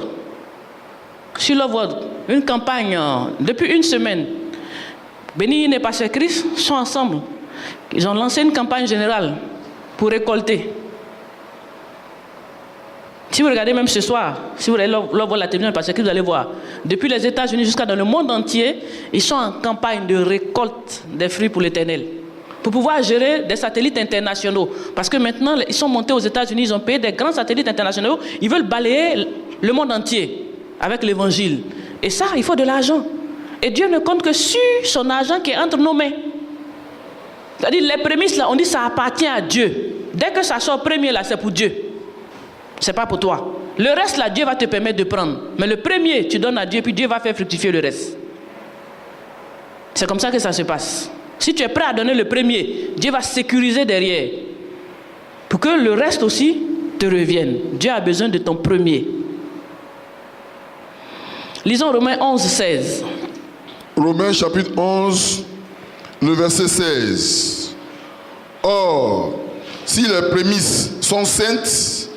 Sur Love World, une campagne depuis une semaine. Béni et Pasteur Christ sont ensemble. Ils ont lancé une campagne générale pour récolter. Si vous regardez même ce soir, si vous allez voir la télévision, parce que vous allez voir, depuis les États-Unis jusqu'à dans le monde entier, ils sont en campagne de récolte des fruits pour l'Éternel. Pour pouvoir gérer des satellites internationaux. Parce que maintenant, ils sont montés aux États-Unis, ils ont payé des grands satellites internationaux, ils veulent balayer le monde entier avec l'Évangile. Et ça, il faut de l'argent. Et Dieu ne compte que sur son argent qui est entre nos mains. C'est-à-dire, les prémices, là, on dit ça appartient à Dieu. Dès que ça sort premier, là, c'est pour Dieu. C'est pas pour toi. Le reste, là, Dieu va te permettre de prendre. Mais le premier, tu donnes à Dieu, puis Dieu va faire fructifier le reste. C'est comme ça que ça se passe. Si tu es prêt à donner le premier, Dieu va sécuriser derrière. Pour que le reste aussi te revienne. Dieu a besoin de ton premier. Lisons Romains 11, 16. Romains chapitre 11, le verset 16. Or, si les prémices sont saintes,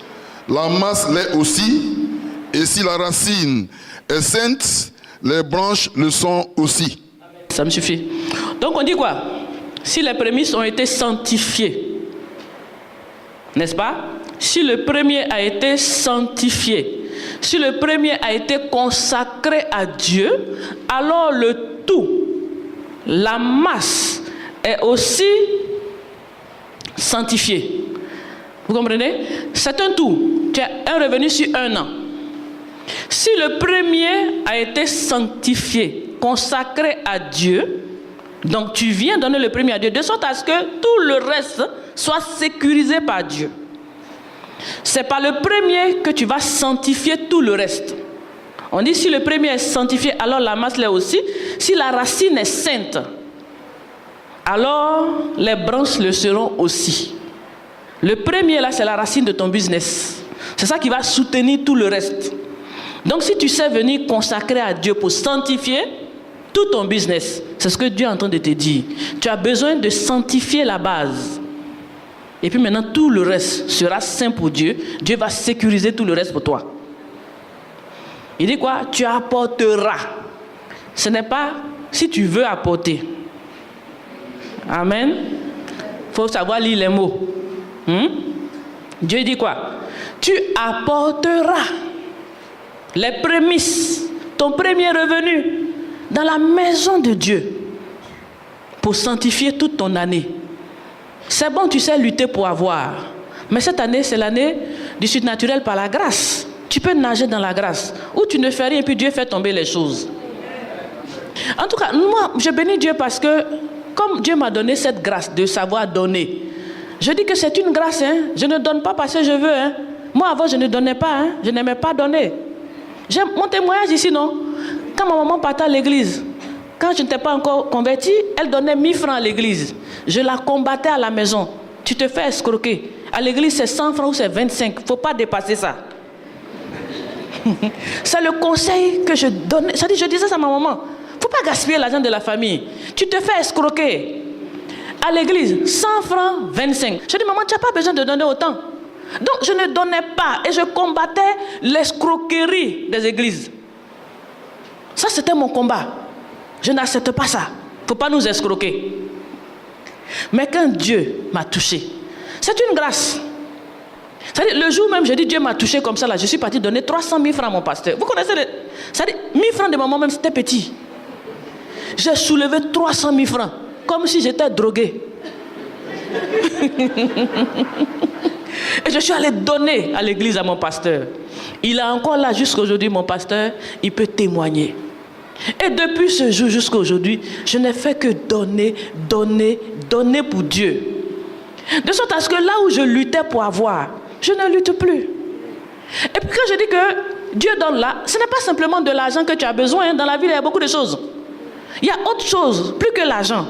la masse l'est aussi, et si la racine est sainte, les branches le sont aussi. Ça me suffit. Donc on dit quoi? Si les prémices ont été sanctifiées, n'est-ce pas? Si le premier a été sanctifié, si le premier a été consacré à Dieu, alors le tout, la masse, est aussi sanctifiée. Vous comprenez? C'est un tout. Tu as un revenu sur un an. Si le premier a été sanctifié, consacré à Dieu, donc tu viens donner le premier à Dieu, de sorte à ce que tout le reste soit sécurisé par Dieu. C'est par le premier que tu vas sanctifier tout le reste. On dit si le premier est sanctifié, alors la masse l'est aussi. Si la racine est sainte, alors les branches le seront aussi. Le premier là, c'est la racine de ton business. C'est ça qui va soutenir tout le reste. Donc si tu sais venir consacrer à Dieu pour sanctifier tout ton business, c'est ce que Dieu est en train de te dire. Tu as besoin de sanctifier la base. Et puis maintenant, tout le reste sera saint pour Dieu. Dieu va sécuriser tout le reste pour toi. Il dit quoi? Tu apporteras. Ce n'est pas si tu veux apporter. Amen. Il faut savoir lire les mots. Dieu dit quoi? Tu apporteras les prémices, ton premier revenu, dans la maison de Dieu pour sanctifier toute ton année. C'est bon, tu sais lutter pour avoir. Mais cette année, c'est l'année du surnaturel par la grâce. tu peux nager dans la grâce. Ou tu ne fais rien et puis Dieu fait tomber les choses. En tout cas, moi, je bénis Dieu parce que comme Dieu m'a donné cette grâce de savoir donner, je dis que c'est une grâce. Je ne donne pas parce que je veux. Moi, avant, je ne donnais pas. Je n'aimais pas donner. J'ai mon témoignage ici, non? Quand ma maman partait à l'église, quand je n'étais pas encore convertie, elle donnait 1000 francs à l'église. Je la combattais à la maison. Tu te fais escroquer. À l'église, c'est 100 francs ou c'est 25. Il ne faut pas dépasser ça. C'est le conseil que je donnais. Je disais ça à ma maman. Il ne faut pas gaspiller l'argent de la famille. Tu te fais escroquer. À l'église, 100 francs, 25. Je dis, maman, tu n'as pas besoin de donner autant. Donc, je ne donnais pas et je combattais l'escroquerie des églises. Ça, c'était mon combat. Je n'accepte pas ça. Il ne faut pas nous escroquer. Mais quand Dieu m'a touché, c'est une grâce. C'est-à-dire, le jour même, j'ai dit, Dieu m'a touché comme ça, là, je suis parti donner 300 000 francs à mon pasteur. Vous connaissez les... C'est-à-dire, 1000 francs de maman même, c'était petit. J'ai soulevé 300 000 francs, comme si j'étais drogué. Et je suis allé donner à l'église à mon pasteur. Il est encore là jusqu'à aujourd'hui, mon pasteur, il peut témoigner. Et depuis ce jour jusqu'à aujourd'hui, je n'ai fait que donner, donner, donner pour Dieu. De sorte à ce que là où je luttais pour avoir, je ne lutte plus. Et puis quand je dis que Dieu donne là, ce n'est pas simplement de l'argent que tu as besoin. Dans la vie, il y a beaucoup de choses. Il y a autre chose, plus que l'argent.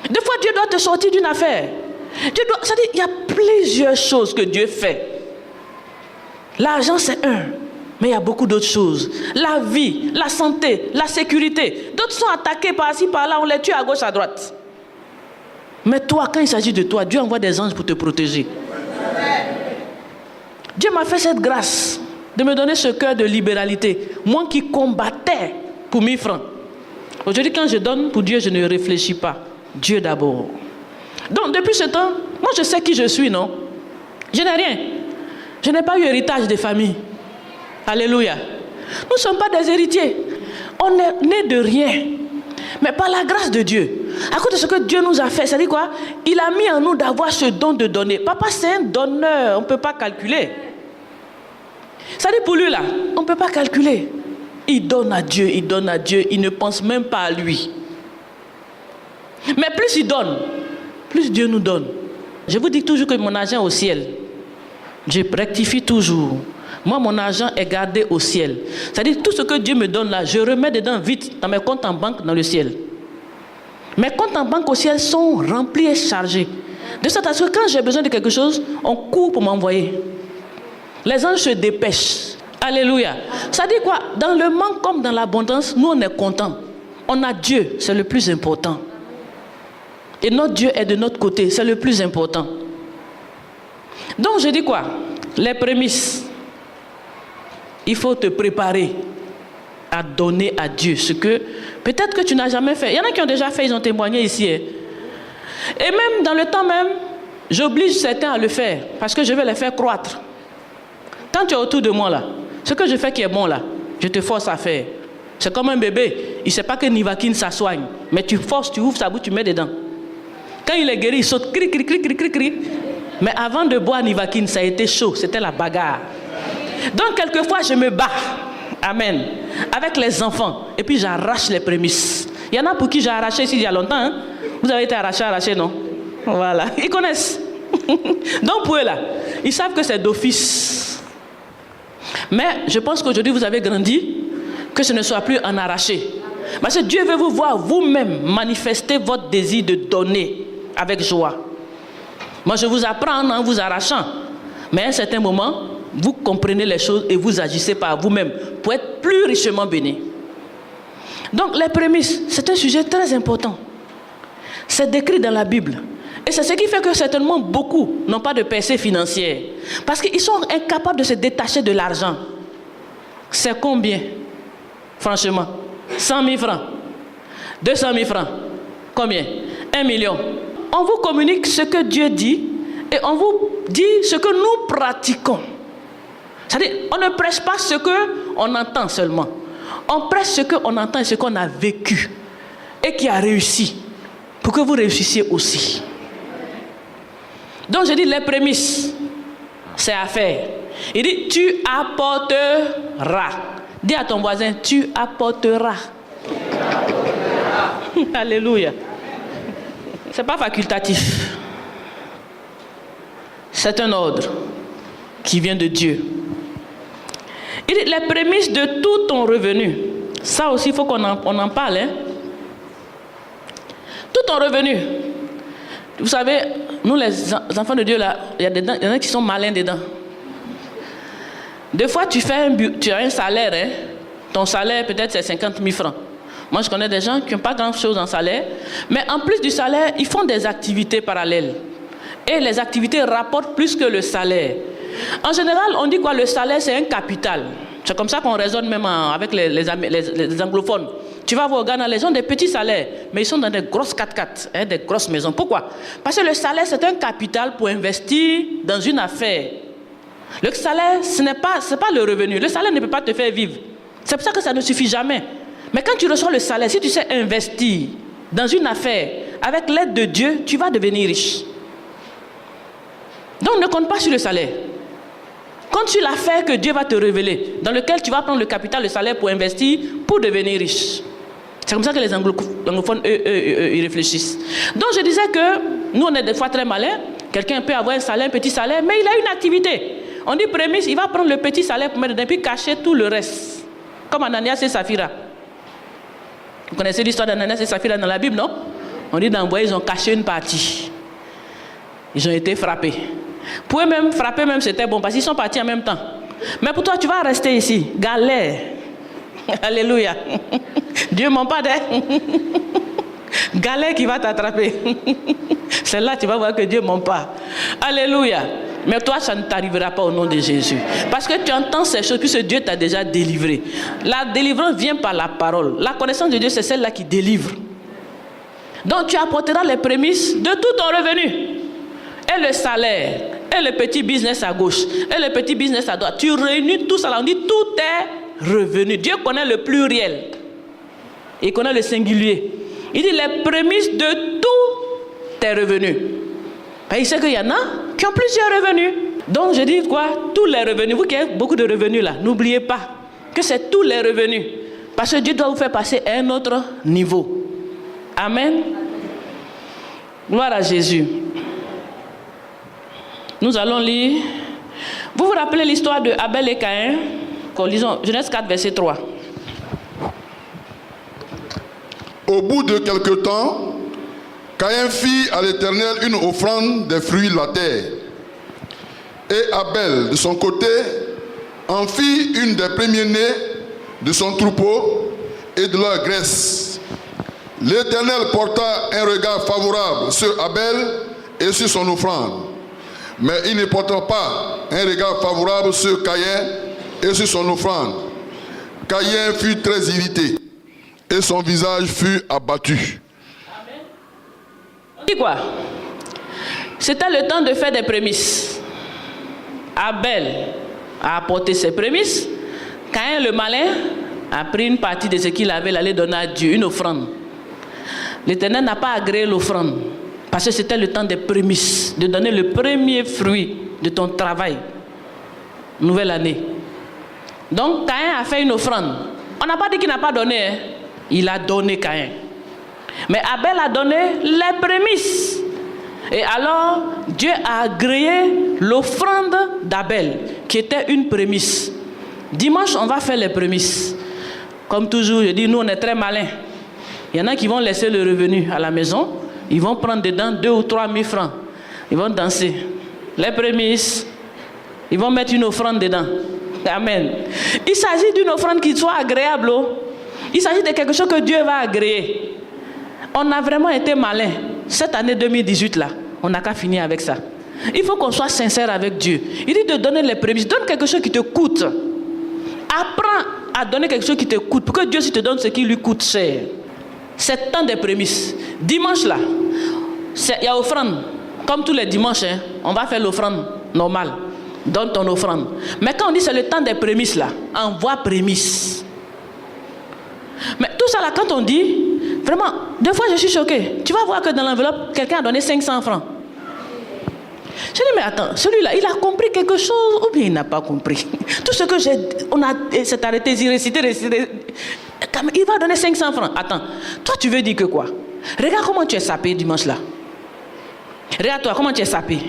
Des fois, Dieu doit te sortir d'une affaire. C'est-à-dire, il y a plusieurs choses que Dieu fait. L'argent, c'est un. Mais il y a beaucoup d'autres choses. La vie, la santé, la sécurité. D'autres sont attaqués par-ci, par-là, on les tue à gauche, à droite. Mais toi, quand il s'agit de toi, Dieu envoie des anges pour te protéger. Dieu m'a fait cette grâce de me donner ce cœur de libéralité. Moi qui combattais pour 1000 francs. Aujourd'hui, quand je donne pour Dieu, je ne réfléchis pas. Dieu d'abord. Donc, depuis ce temps, moi je sais qui je suis, non? Je n'ai rien. Je n'ai pas eu héritage de famille. Alléluia. Nous ne sommes pas des héritiers. On est nés de rien. Mais par la grâce de Dieu, à cause de ce que Dieu nous a fait, c'est-à-dire quoi? Il a mis en nous d'avoir ce don de donner. Papa, c'est un donneur, on ne peut pas calculer. C'est-à-dire pour lui là, on ne peut pas calculer. Il donne à Dieu, il donne à Dieu, il ne pense même pas à lui. Mais plus il donne, plus Dieu nous donne. Je vous dis toujours que mon argent est au ciel. Je rectifie toujours. Moi, mon argent est gardé au ciel. C'est-à-dire, tout ce que Dieu me donne là, je remets dedans vite dans mes comptes en banque dans le ciel. Mes comptes en banque au ciel sont remplis et chargés. De sorte à ce que quand j'ai besoin de quelque chose, on court pour m'envoyer. Les anges se dépêchent. Alléluia. Ça dit quoi? Dans le manque comme dans l'abondance, nous on est contents. On a Dieu, c'est le plus important. Et notre Dieu est de notre côté, c'est le plus important. Donc je dis quoi? Les prémices. Il faut te préparer à donner à Dieu ce que peut-être que tu n'as jamais fait. Il y en a qui ont déjà fait, ils ont témoigné ici. Et même dans le temps même, j'oblige certains à le faire parce que je vais les faire croître. Quand tu es autour de moi là, ce que je fais qui est bon là, je te force à faire. C'est comme un bébé, il ne sait pas que Nivaquine ça soigne, mais tu forces, tu ouvres sa bouche, tu mets dedans. Quand il est guéri, il saute, cri, cri, cri, cri, cri, cri. Mais avant de boire Nivaquine, ça a été chaud, c'était la bagarre. Donc quelquefois je me bats, amen, avec les enfants, et puis j'arrache les prémices. Il y en a pour qui j'ai arraché ici il y a longtemps, hein? Vous avez été arraché, non? Voilà, ils connaissent. Donc pour eux là, ils savent que c'est d'office. Mais je pense qu'aujourd'hui vous avez grandi, que ce ne soit plus en arraché. Parce que Dieu veut vous voir vous-même manifester votre désir de donner avec joie. Moi je vous apprends en vous arrachant, mais à un certain moment, vous comprenez les choses et vous agissez par vous-même pour être plus richement béni. Donc les prémices, c'est un sujet très important. C'est décrit dans la Bible. Et c'est ce qui fait que certainement beaucoup n'ont pas de percée financière. Parce qu'ils sont incapables de se détacher de l'argent. C'est combien? Franchement, 100 000 francs, 200 000 francs, combien? 1 million. On vous communique ce que Dieu dit et on vous dit ce que nous pratiquons. C'est-à-dire, on ne prêche pas ce qu'on entend seulement. On prêche ce qu'on entend et ce qu'on a vécu et qui a réussi pour que vous réussissiez aussi. Donc je dis les prémices. c'est à faire. Il dit, tu apporteras. Dis à ton voisin, tu apporteras. Alléluia. Ce n'est pas facultatif. C'est un ordre qui vient de Dieu. Il dit, les prémices de tout ton revenu. Ça aussi, il faut qu'on en parle. Hein? Tout ton revenu. Vous savez, nous les enfants de Dieu, là, il y en a qui sont malins dedans. Des fois, tu as un salaire. Hein? Ton salaire, peut-être, c'est 50 000 francs. Moi, je connais des gens qui n'ont pas grand-chose en salaire. Mais en plus du salaire, ils font des activités parallèles. Et les activités rapportent plus que le salaire. En général, on dit quoi? Le salaire, c'est un capital. C'est comme ça qu'on raisonne même avec les anglophones. Tu vas voir au Ghana, les gens ont des petits salaires, mais ils sont dans des grosses 4x4, hein, des grosses maisons. Pourquoi? Parce que le salaire, c'est un capital pour investir dans une affaire. Le salaire, ce n'est pas le revenu. Le salaire ne peut pas te faire vivre. C'est pour ça que ça ne suffit jamais. Mais quand tu reçois le salaire, si tu sais investir dans une affaire, avec l'aide de Dieu, tu vas devenir riche. Donc ne compte pas sur le salaire. Compte sur l'affaire que Dieu va te révéler, dans lequel tu vas prendre le capital, le salaire pour investir, pour devenir riche. C'est comme ça que les anglophones, ils réfléchissent. Donc je disais que nous, on est des fois très malins. Quelqu'un peut avoir un salaire, un petit salaire, mais il a une activité. On dit prémisse, il va prendre le petit salaire pour mettre dedans, puis cacher tout le reste. Comme Ananias et Saphira. Vous connaissez l'histoire d'Ananias et Saphira dans la Bible, non? On dit d'envoyer, ils ont caché une partie. Ils ont été frappés. Pour eux même, frapper même, c'était bon, parce qu'ils sont partis en même temps. Mais pour toi, tu vas rester ici. Galère. Alléluia. Dieu ment pas d'air. Galère qui va t'attraper. Celle-là, tu vas voir que Dieu ment pas. Alléluia. Mais toi, ça ne t'arrivera pas au nom de Jésus. Parce que tu entends ces choses, puisque Dieu t'a déjà délivré. La délivrance vient par la parole. La connaissance de Dieu, c'est celle-là qui délivre. Donc, tu apporteras les prémices de tout ton revenu. Et le salaire, et le petit business à gauche, et le petit business à droite. Tu réunis tout ça là, on dit tout est revenu. Dieu connaît le pluriel. Il connaît le singulier. Il dit les prémices de tous tes revenus. Il sait qu'il y en a qui ont plusieurs revenus. Donc je dis quoi? Tous les revenus. Vous qui avez beaucoup de revenus là, n'oubliez pas que c'est tous les revenus. Parce que Dieu doit vous faire passer à un autre niveau. Amen. Gloire à Jésus. Nous allons lire. Vous vous rappelez l'histoire de Abel et Caïn? Lisons Genèse 4, verset 3. Au bout de quelque temps, Caïn fit à l'Éternel une offrande des fruits de la terre. Et Abel, de son côté, en fit une des premiers-nés de son troupeau et de leur graisse. L'Éternel porta un regard favorable sur Abel et sur son offrande. Mais il ne porta pas un regard favorable sur Caïn et sur son offrande. Caïn fut très irrité et son visage fut abattu. On dit quoi? C'était le temps de faire des prémices. Abel a apporté ses prémices. Caïn le malin a pris une partie de ce qu'il avait, il allait donner à Dieu, une offrande. L'Éternel n'a pas agréé l'offrande. Parce que c'était le temps des prémices, de donner le premier fruit de ton travail. Nouvelle année. Donc Caïn a fait une offrande. On n'a pas dit qu'il n'a pas donné. Hein. Il a donné Caïn. Mais Abel a donné les prémices. Et alors, Dieu a agréé l'offrande d'Abel, qui était une prémisse. Dimanche, on va faire les prémices. Comme toujours, je dis, nous, on est très malins. Il y en a qui vont laisser le revenu à la maison. Ils vont prendre dedans 2 ou 3 000 francs. Ils vont danser. Les prémices. Ils vont mettre une offrande dedans. Amen. Il s'agit d'une offrande qui soit agréable. Il s'agit de quelque chose que Dieu va agréer. On a vraiment été malin. Cette année 2018 là, on n'a qu'à finir avec ça. Il faut qu'on soit sincère avec Dieu. Il dit de donner les prémices. Donne quelque chose qui te coûte. Apprends à donner quelque chose qui te coûte. Pour que Dieu te donne ce qui lui coûte cher. C'est temps des prémices. Dimanche là, il y a offrande. Comme tous les dimanches, hein, on va faire l'offrande normale. Donne ton offrande. Mais quand on dit c'est le temps des prémices là, envoie prémices. Mais tout ça là, quand on dit, vraiment, des fois je suis choquée. Tu vas voir que dans l'enveloppe, quelqu'un a donné 500 francs. Je dis, mais attends, celui-là, il a compris quelque chose ou bien il n'a pas compris? Tout ce que s'est arrêté, il réciter. Il va donner 500 francs. Attends, toi tu veux dire que quoi? Regarde comment tu es sapé dimanche là. Regarde-toi, comment tu es sapé.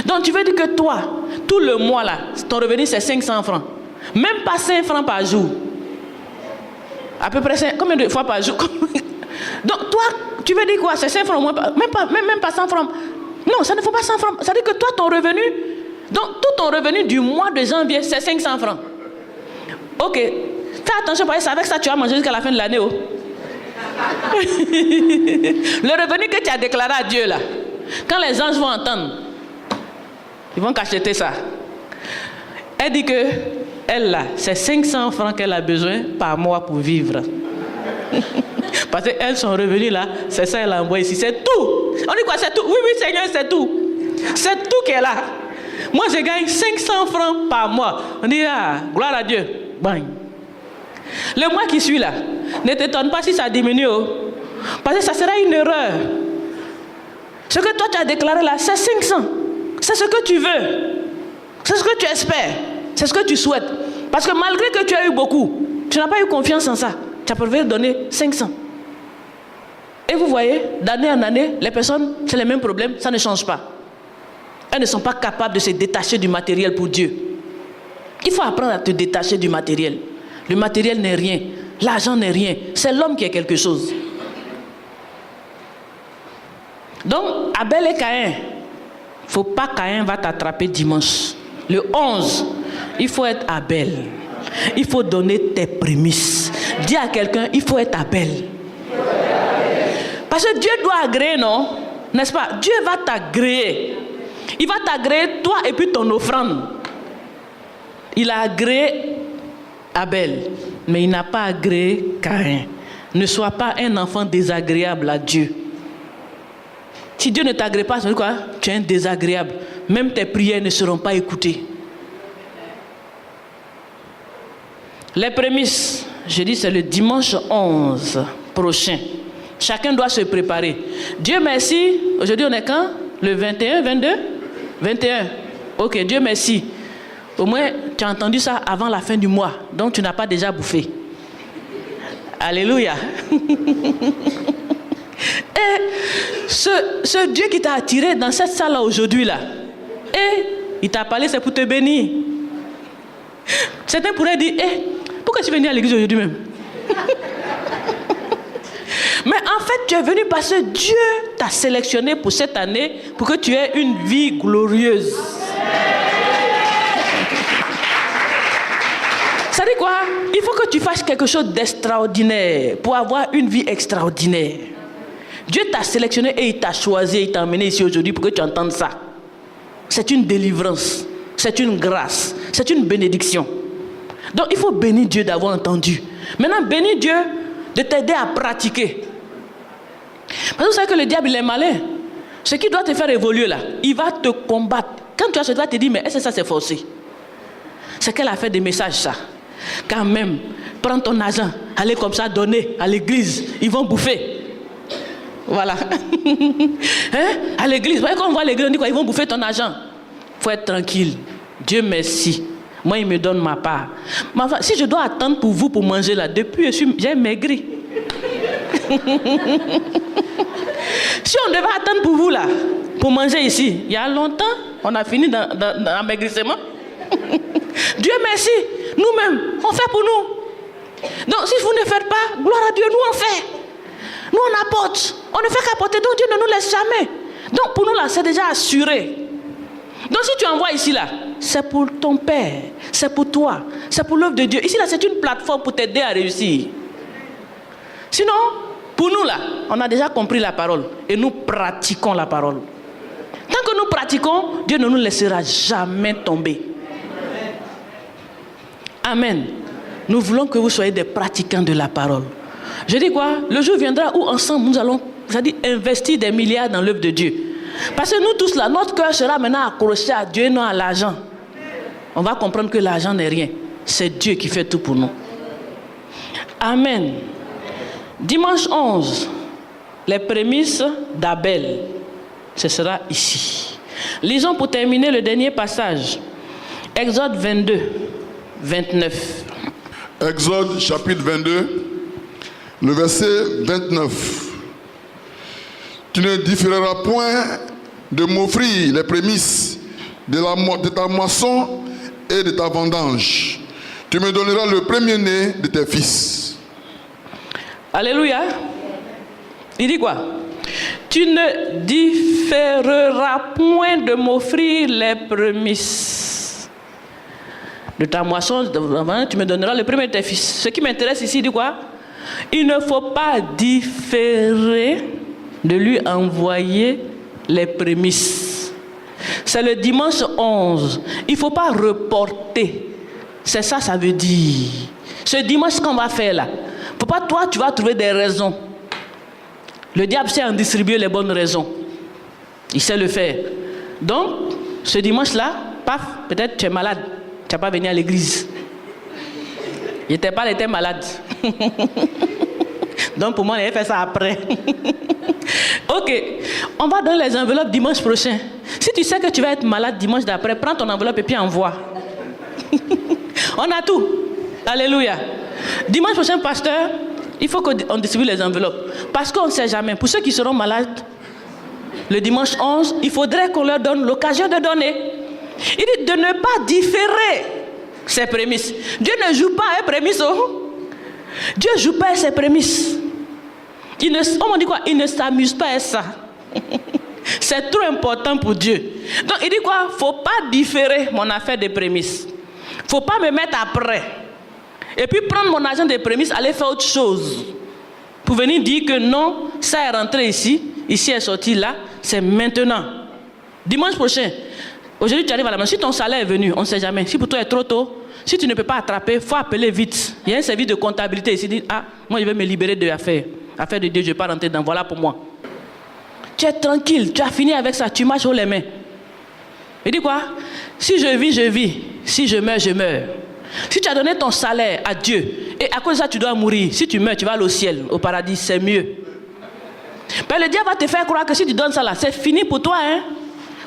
Donc tu veux dire que toi, tout le mois là, ton revenu c'est 500 francs. Même pas 5 francs par jour. À peu près 5, combien de fois par jour? Donc toi, tu veux dire quoi? C'est 5 francs au moins, même pas 100 francs. Non, ça ne faut pas 100 francs. Ça veut dire que toi, ton revenu, donc tout ton revenu du mois de janvier, c'est 500 francs. Ok. Fais attention, parce que c'est avec ça que tu vas manger jusqu'à la fin de l'année. Oh. Le revenu que tu as déclaré à Dieu là, quand les anges vont entendre, ils vont cacheter ça. Elle dit que elle là, c'est 500 francs qu'elle a besoin par mois pour vivre. Parce qu'elle, son revenu là, c'est ça, elle envoie ici. C'est tout. On dit quoi? C'est tout. Oui, Seigneur, c'est tout. C'est tout qu'elle a. Moi, je gagne 500 francs par mois. On dit, ah, gloire à Dieu. Bang. Le mois qui suit là, ne t'étonne pas si ça diminue. Oh. Parce que ça sera une erreur. Ce que toi, tu as déclaré là, c'est 500. C'est ce que tu veux. C'est ce que tu espères. C'est ce que tu souhaites. Parce que malgré que tu as eu beaucoup, tu n'as pas eu confiance en ça. Tu as préféré donner 500. Et vous voyez, d'année en année, les personnes, c'est les mêmes problèmes, ça ne change pas. Elles ne sont pas capables de se détacher du matériel pour Dieu. Il faut apprendre à te détacher du matériel. Le matériel n'est rien, l'argent n'est rien, c'est l'homme qui est quelque chose. Donc, Abel et Caïn, il ne faut pas que Caïn va t'attraper dimanche. Le 11, il faut être Abel. Il faut donner tes prémices. Dis à quelqu'un, il faut être Abel. Parce que Dieu doit agréer, non? N'est-ce pas? Dieu va t'agréer. Il va t'agréer toi et puis ton offrande. Il a agréé Abel, mais il n'a pas agréé Caïn. Ne sois pas un enfant désagréable à Dieu. Si Dieu ne t'agrée pas, c'est quoi? Tu es un désagréable. Même tes prières ne seront pas écoutées. Les prémices, je dis, c'est le dimanche 11 prochain. Chacun doit se préparer. Dieu merci. Aujourd'hui, on est quand? Le 21, 22? 21. Ok, Dieu merci. Au moins, tu as entendu ça avant la fin du mois. Donc, tu n'as pas déjà bouffé. Alléluia. Et ce Dieu qui t'a attiré dans cette salle-là aujourd'hui, là, et il t'a parlé, c'est pour te bénir. Certains pourraient dire, pourquoi tu es venu à l'église aujourd'hui même? Mais en fait, tu es venu parce que Dieu t'a sélectionné pour cette année pour que tu aies une vie glorieuse. Ça dit quoi? Il faut que tu fasses quelque chose d'extraordinaire pour avoir une vie extraordinaire. Dieu t'a sélectionné et il t'a choisi, il t'a emmené ici aujourd'hui pour que tu entendes ça. C'est une délivrance, c'est une grâce, c'est une bénédiction. Donc il faut bénir Dieu d'avoir entendu. Maintenant, bénir Dieu de t'aider à pratiquer. Parce que vous savez que le diable il est malin. Ce qui doit te faire évoluer là, il va te combattre. Quand tu as ce doigt, tu te dis, mais est-ce que ça c'est forcé? C'est qu'elle a fait des messages ça. Quand même, prends ton argent, allez comme ça donner à l'église, ils vont bouffer. Voilà. Hein? À l'église, vous voyez quand on voit l'église, on dit quoi? Ils vont bouffer ton argent. Il faut être tranquille. Dieu merci. Moi, il me donne ma part. Mais enfin, si je dois attendre pour vous pour manger là, depuis j'ai maigri. Si on devait attendre pour vous là, pour manger ici, il y a longtemps, on a fini dans l'amaigrissement. Dieu merci, nous-mêmes, on fait pour nous. Donc si vous ne faites pas, gloire à Dieu, nous on fait. Nous on apporte, on ne fait qu'apporter, donc Dieu ne nous laisse jamais. Donc pour nous là, c'est déjà assuré. Donc si tu envoies ici là, c'est pour ton Père, c'est pour toi, c'est pour l'œuvre de Dieu. Ici là, c'est une plateforme pour t'aider à réussir. Sinon, pour nous là, on a déjà compris la parole et nous pratiquons la parole. Tant que nous pratiquons, Dieu ne nous laissera jamais tomber. Amen. Nous voulons que vous soyez des pratiquants de la parole. Je dis quoi? Le jour viendra où ensemble nous allons, c'est-à-dire investir des milliards dans l'œuvre de Dieu. Parce que nous tous là, notre cœur sera maintenant accroché à Dieu et non à l'argent. On va comprendre que l'argent n'est rien. C'est Dieu qui fait tout pour nous. Amen. Dimanche 11, les prémices d'Abel, ce sera ici. Lisons pour terminer le dernier passage. Exode 22, 29. Exode chapitre 22, le verset 29. Tu ne différeras point de m'offrir les prémices de ta moisson et de ta vendange. Tu me donneras le premier-né de tes fils. Alléluia. Il dit quoi? Tu ne différeras point de m'offrir les prémices de ta moisson, tu me donneras le premier de tes fils. Ce qui m'intéresse ici, il dit quoi? Il ne faut pas différer de lui envoyer les prémices. C'est le dimanche 11. Il ne faut pas reporter. C'est ça, ça veut dire. Ce dimanche qu'on va faire là, faut pas toi, tu vas trouver des raisons. Le diable sait en distribuer les bonnes raisons. Il sait le faire. Donc, ce dimanche-là, paf, peut-être tu es malade. Tu n'as pas venu à l'église. Il était malade. Donc, pour moi, il avait fait ça après. Ok, on va donner les enveloppes dimanche prochain. Si tu sais que tu vas être malade dimanche d'après, prends ton enveloppe et puis envoie. On a tout. Alléluia. Dimanche prochain, pasteur, il faut qu'on distribue les enveloppes. Parce qu'on ne sait jamais. Pour ceux qui seront malades, le dimanche 11, il faudrait qu'on leur donne l'occasion de donner. Il dit de ne pas différer ses prémices. Dieu ne joue pas à prémices. Dieu ne joue pas à ses prémices. On dit quoi? Il ne s'amuse pas à ça. C'est trop important pour Dieu. Donc il dit quoi? Il ne faut pas différer mon affaire de prémices. Il ne faut pas me mettre après. Et puis prendre mon argent des prémices, aller faire autre chose. Pour venir dire que non, ça est rentré ici, ici est sorti là, c'est maintenant. Dimanche prochain, aujourd'hui tu arrives à la maison, si ton salaire est venu, on ne sait jamais. Si pour toi est trop tôt, si tu ne peux pas attraper, il faut appeler vite. Il y a un service de comptabilité ici, dit, ah, moi je vais me libérer de l'affaire. Affaire de Dieu, je ne vais pas rentrer dedans, voilà pour moi. Tu es tranquille, tu as fini avec ça, tu marches haut les mains. Il dit quoi? Si je vis, je vis. Si je meurs, je meurs. Si tu as donné ton salaire à Dieu, et à cause de ça tu dois mourir, si tu meurs, tu vas aller au ciel, au paradis, c'est mieux. Mais le diable va te faire croire que si tu donnes ça là, c'est fini pour toi, hein?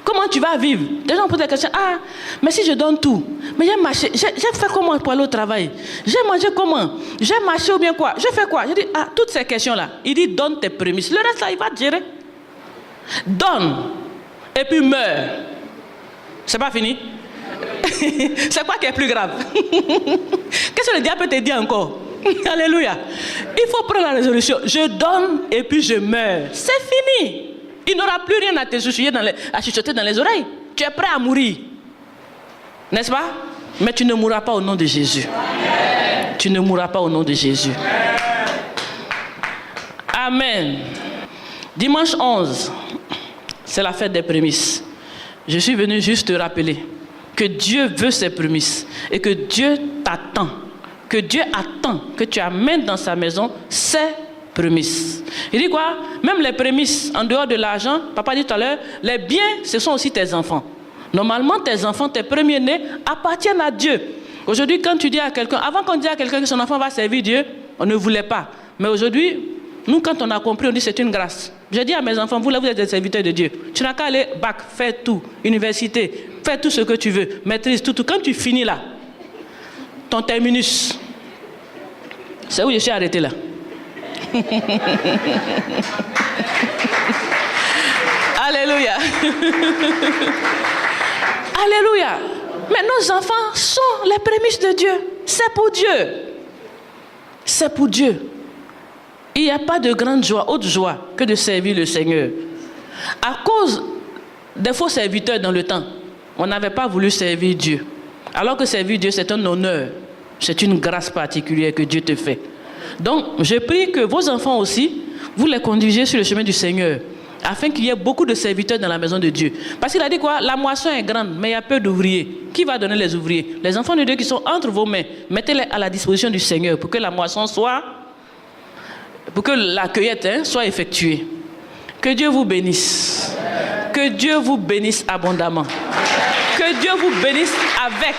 Comment tu vas vivre? Des gens posent des questions. Ah, mais si je donne tout, mais j'ai marché, j'ai fait comment pour aller au travail? J'ai mangé comment? J'ai marché ou bien quoi? Je fais quoi? Je dis, ah, toutes ces questions-là. Il dit, donne tes prémices. Le reste là, il va te gérer. Donne, et puis meurs. C'est pas fini? C'est quoi qui est plus grave? Qu'est-ce que le diable peut te dire encore? Alléluia. Il faut prendre la résolution. Je donne et puis je meurs. C'est fini. Il n'aura plus rien à te chuchoter dans les oreilles. Tu es prêt à mourir. N'est-ce pas? Mais tu ne mourras pas au nom de Jésus. Tu ne mourras pas au nom de Jésus. Amen. Dimanche 11, c'est la fête des prémices. Je suis venu juste te rappeler que Dieu veut ses prémices et que Dieu t'attend. Que Dieu attend que tu amènes dans sa maison ses prémices. Il dit quoi? Même les prémices, en dehors de l'argent, papa dit tout à l'heure, les biens, ce sont aussi tes enfants. Normalement, tes enfants, tes premiers-nés, appartiennent à Dieu. Aujourd'hui, quand tu dis à quelqu'un, avant qu'on dise à quelqu'un que son enfant va servir Dieu, on ne voulait pas. Mais aujourd'hui, nous, quand on a compris, on dit c'est une grâce. J'ai dit à mes enfants, vous là, vous êtes des serviteurs de Dieu. Tu n'as qu'à aller bac, faire tout, université, fais tout ce que tu veux, maîtrise tout. Quand tu finis là, ton terminus, c'est où je suis arrêté là. Alléluia. Alléluia. Mais nos enfants sont les prémices de Dieu. C'est pour Dieu. C'est pour Dieu. Il n'y a pas de grande joie, autre joie que de servir le Seigneur. À cause des faux serviteurs dans le temps, on n'avait pas voulu servir Dieu. Alors que servir Dieu, c'est un honneur. C'est une grâce particulière que Dieu te fait. Donc, je prie que vos enfants aussi, vous les conduisez sur le chemin du Seigneur, afin qu'il y ait beaucoup de serviteurs dans la maison de Dieu. Parce qu'il a dit quoi? La moisson est grande, mais il y a peu d'ouvriers. Qui va donner les ouvriers? Les enfants de Dieu qui sont entre vos mains. Mettez-les à la disposition du Seigneur pour que la moisson soit... pour que la cueillette soit effectuée. Que Dieu vous bénisse. Que Dieu vous bénisse abondamment. Que Dieu vous bénisse avec.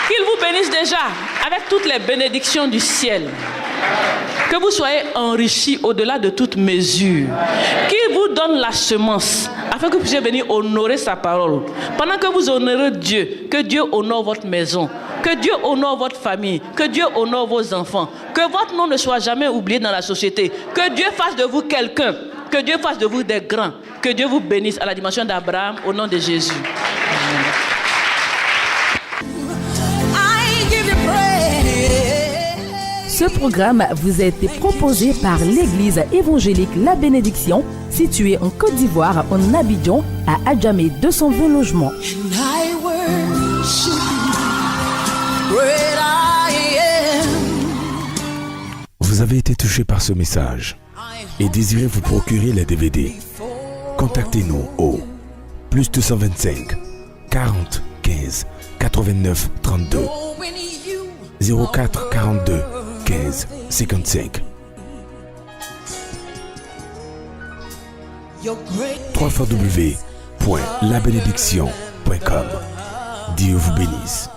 Qu'il vous bénisse déjà avec toutes les bénédictions du ciel. Que vous soyez enrichis au-delà de toute mesure. Qu'il vous donne donne la semence afin que vous puissiez venir honorer sa parole. Pendant que vous honorez Dieu, que Dieu honore votre maison, que Dieu honore votre famille, que Dieu honore vos enfants, que votre nom ne soit jamais oublié dans la société, que Dieu fasse de vous quelqu'un, que Dieu fasse de vous des grands, que Dieu vous bénisse à la dimension d'Abraham au nom de Jésus. Amen. Ce programme vous a été proposé par l'Église évangélique La Bénédiction, située en Côte d'Ivoire, en Abidjan, à Adjamé 220 logements. Vous avez été touché par ce message et désirez vous procurer les DVD. Contactez-nous au +225 40 15 89 32 04 42 15 55 www.labénédiction.com. Dieu vous bénisse.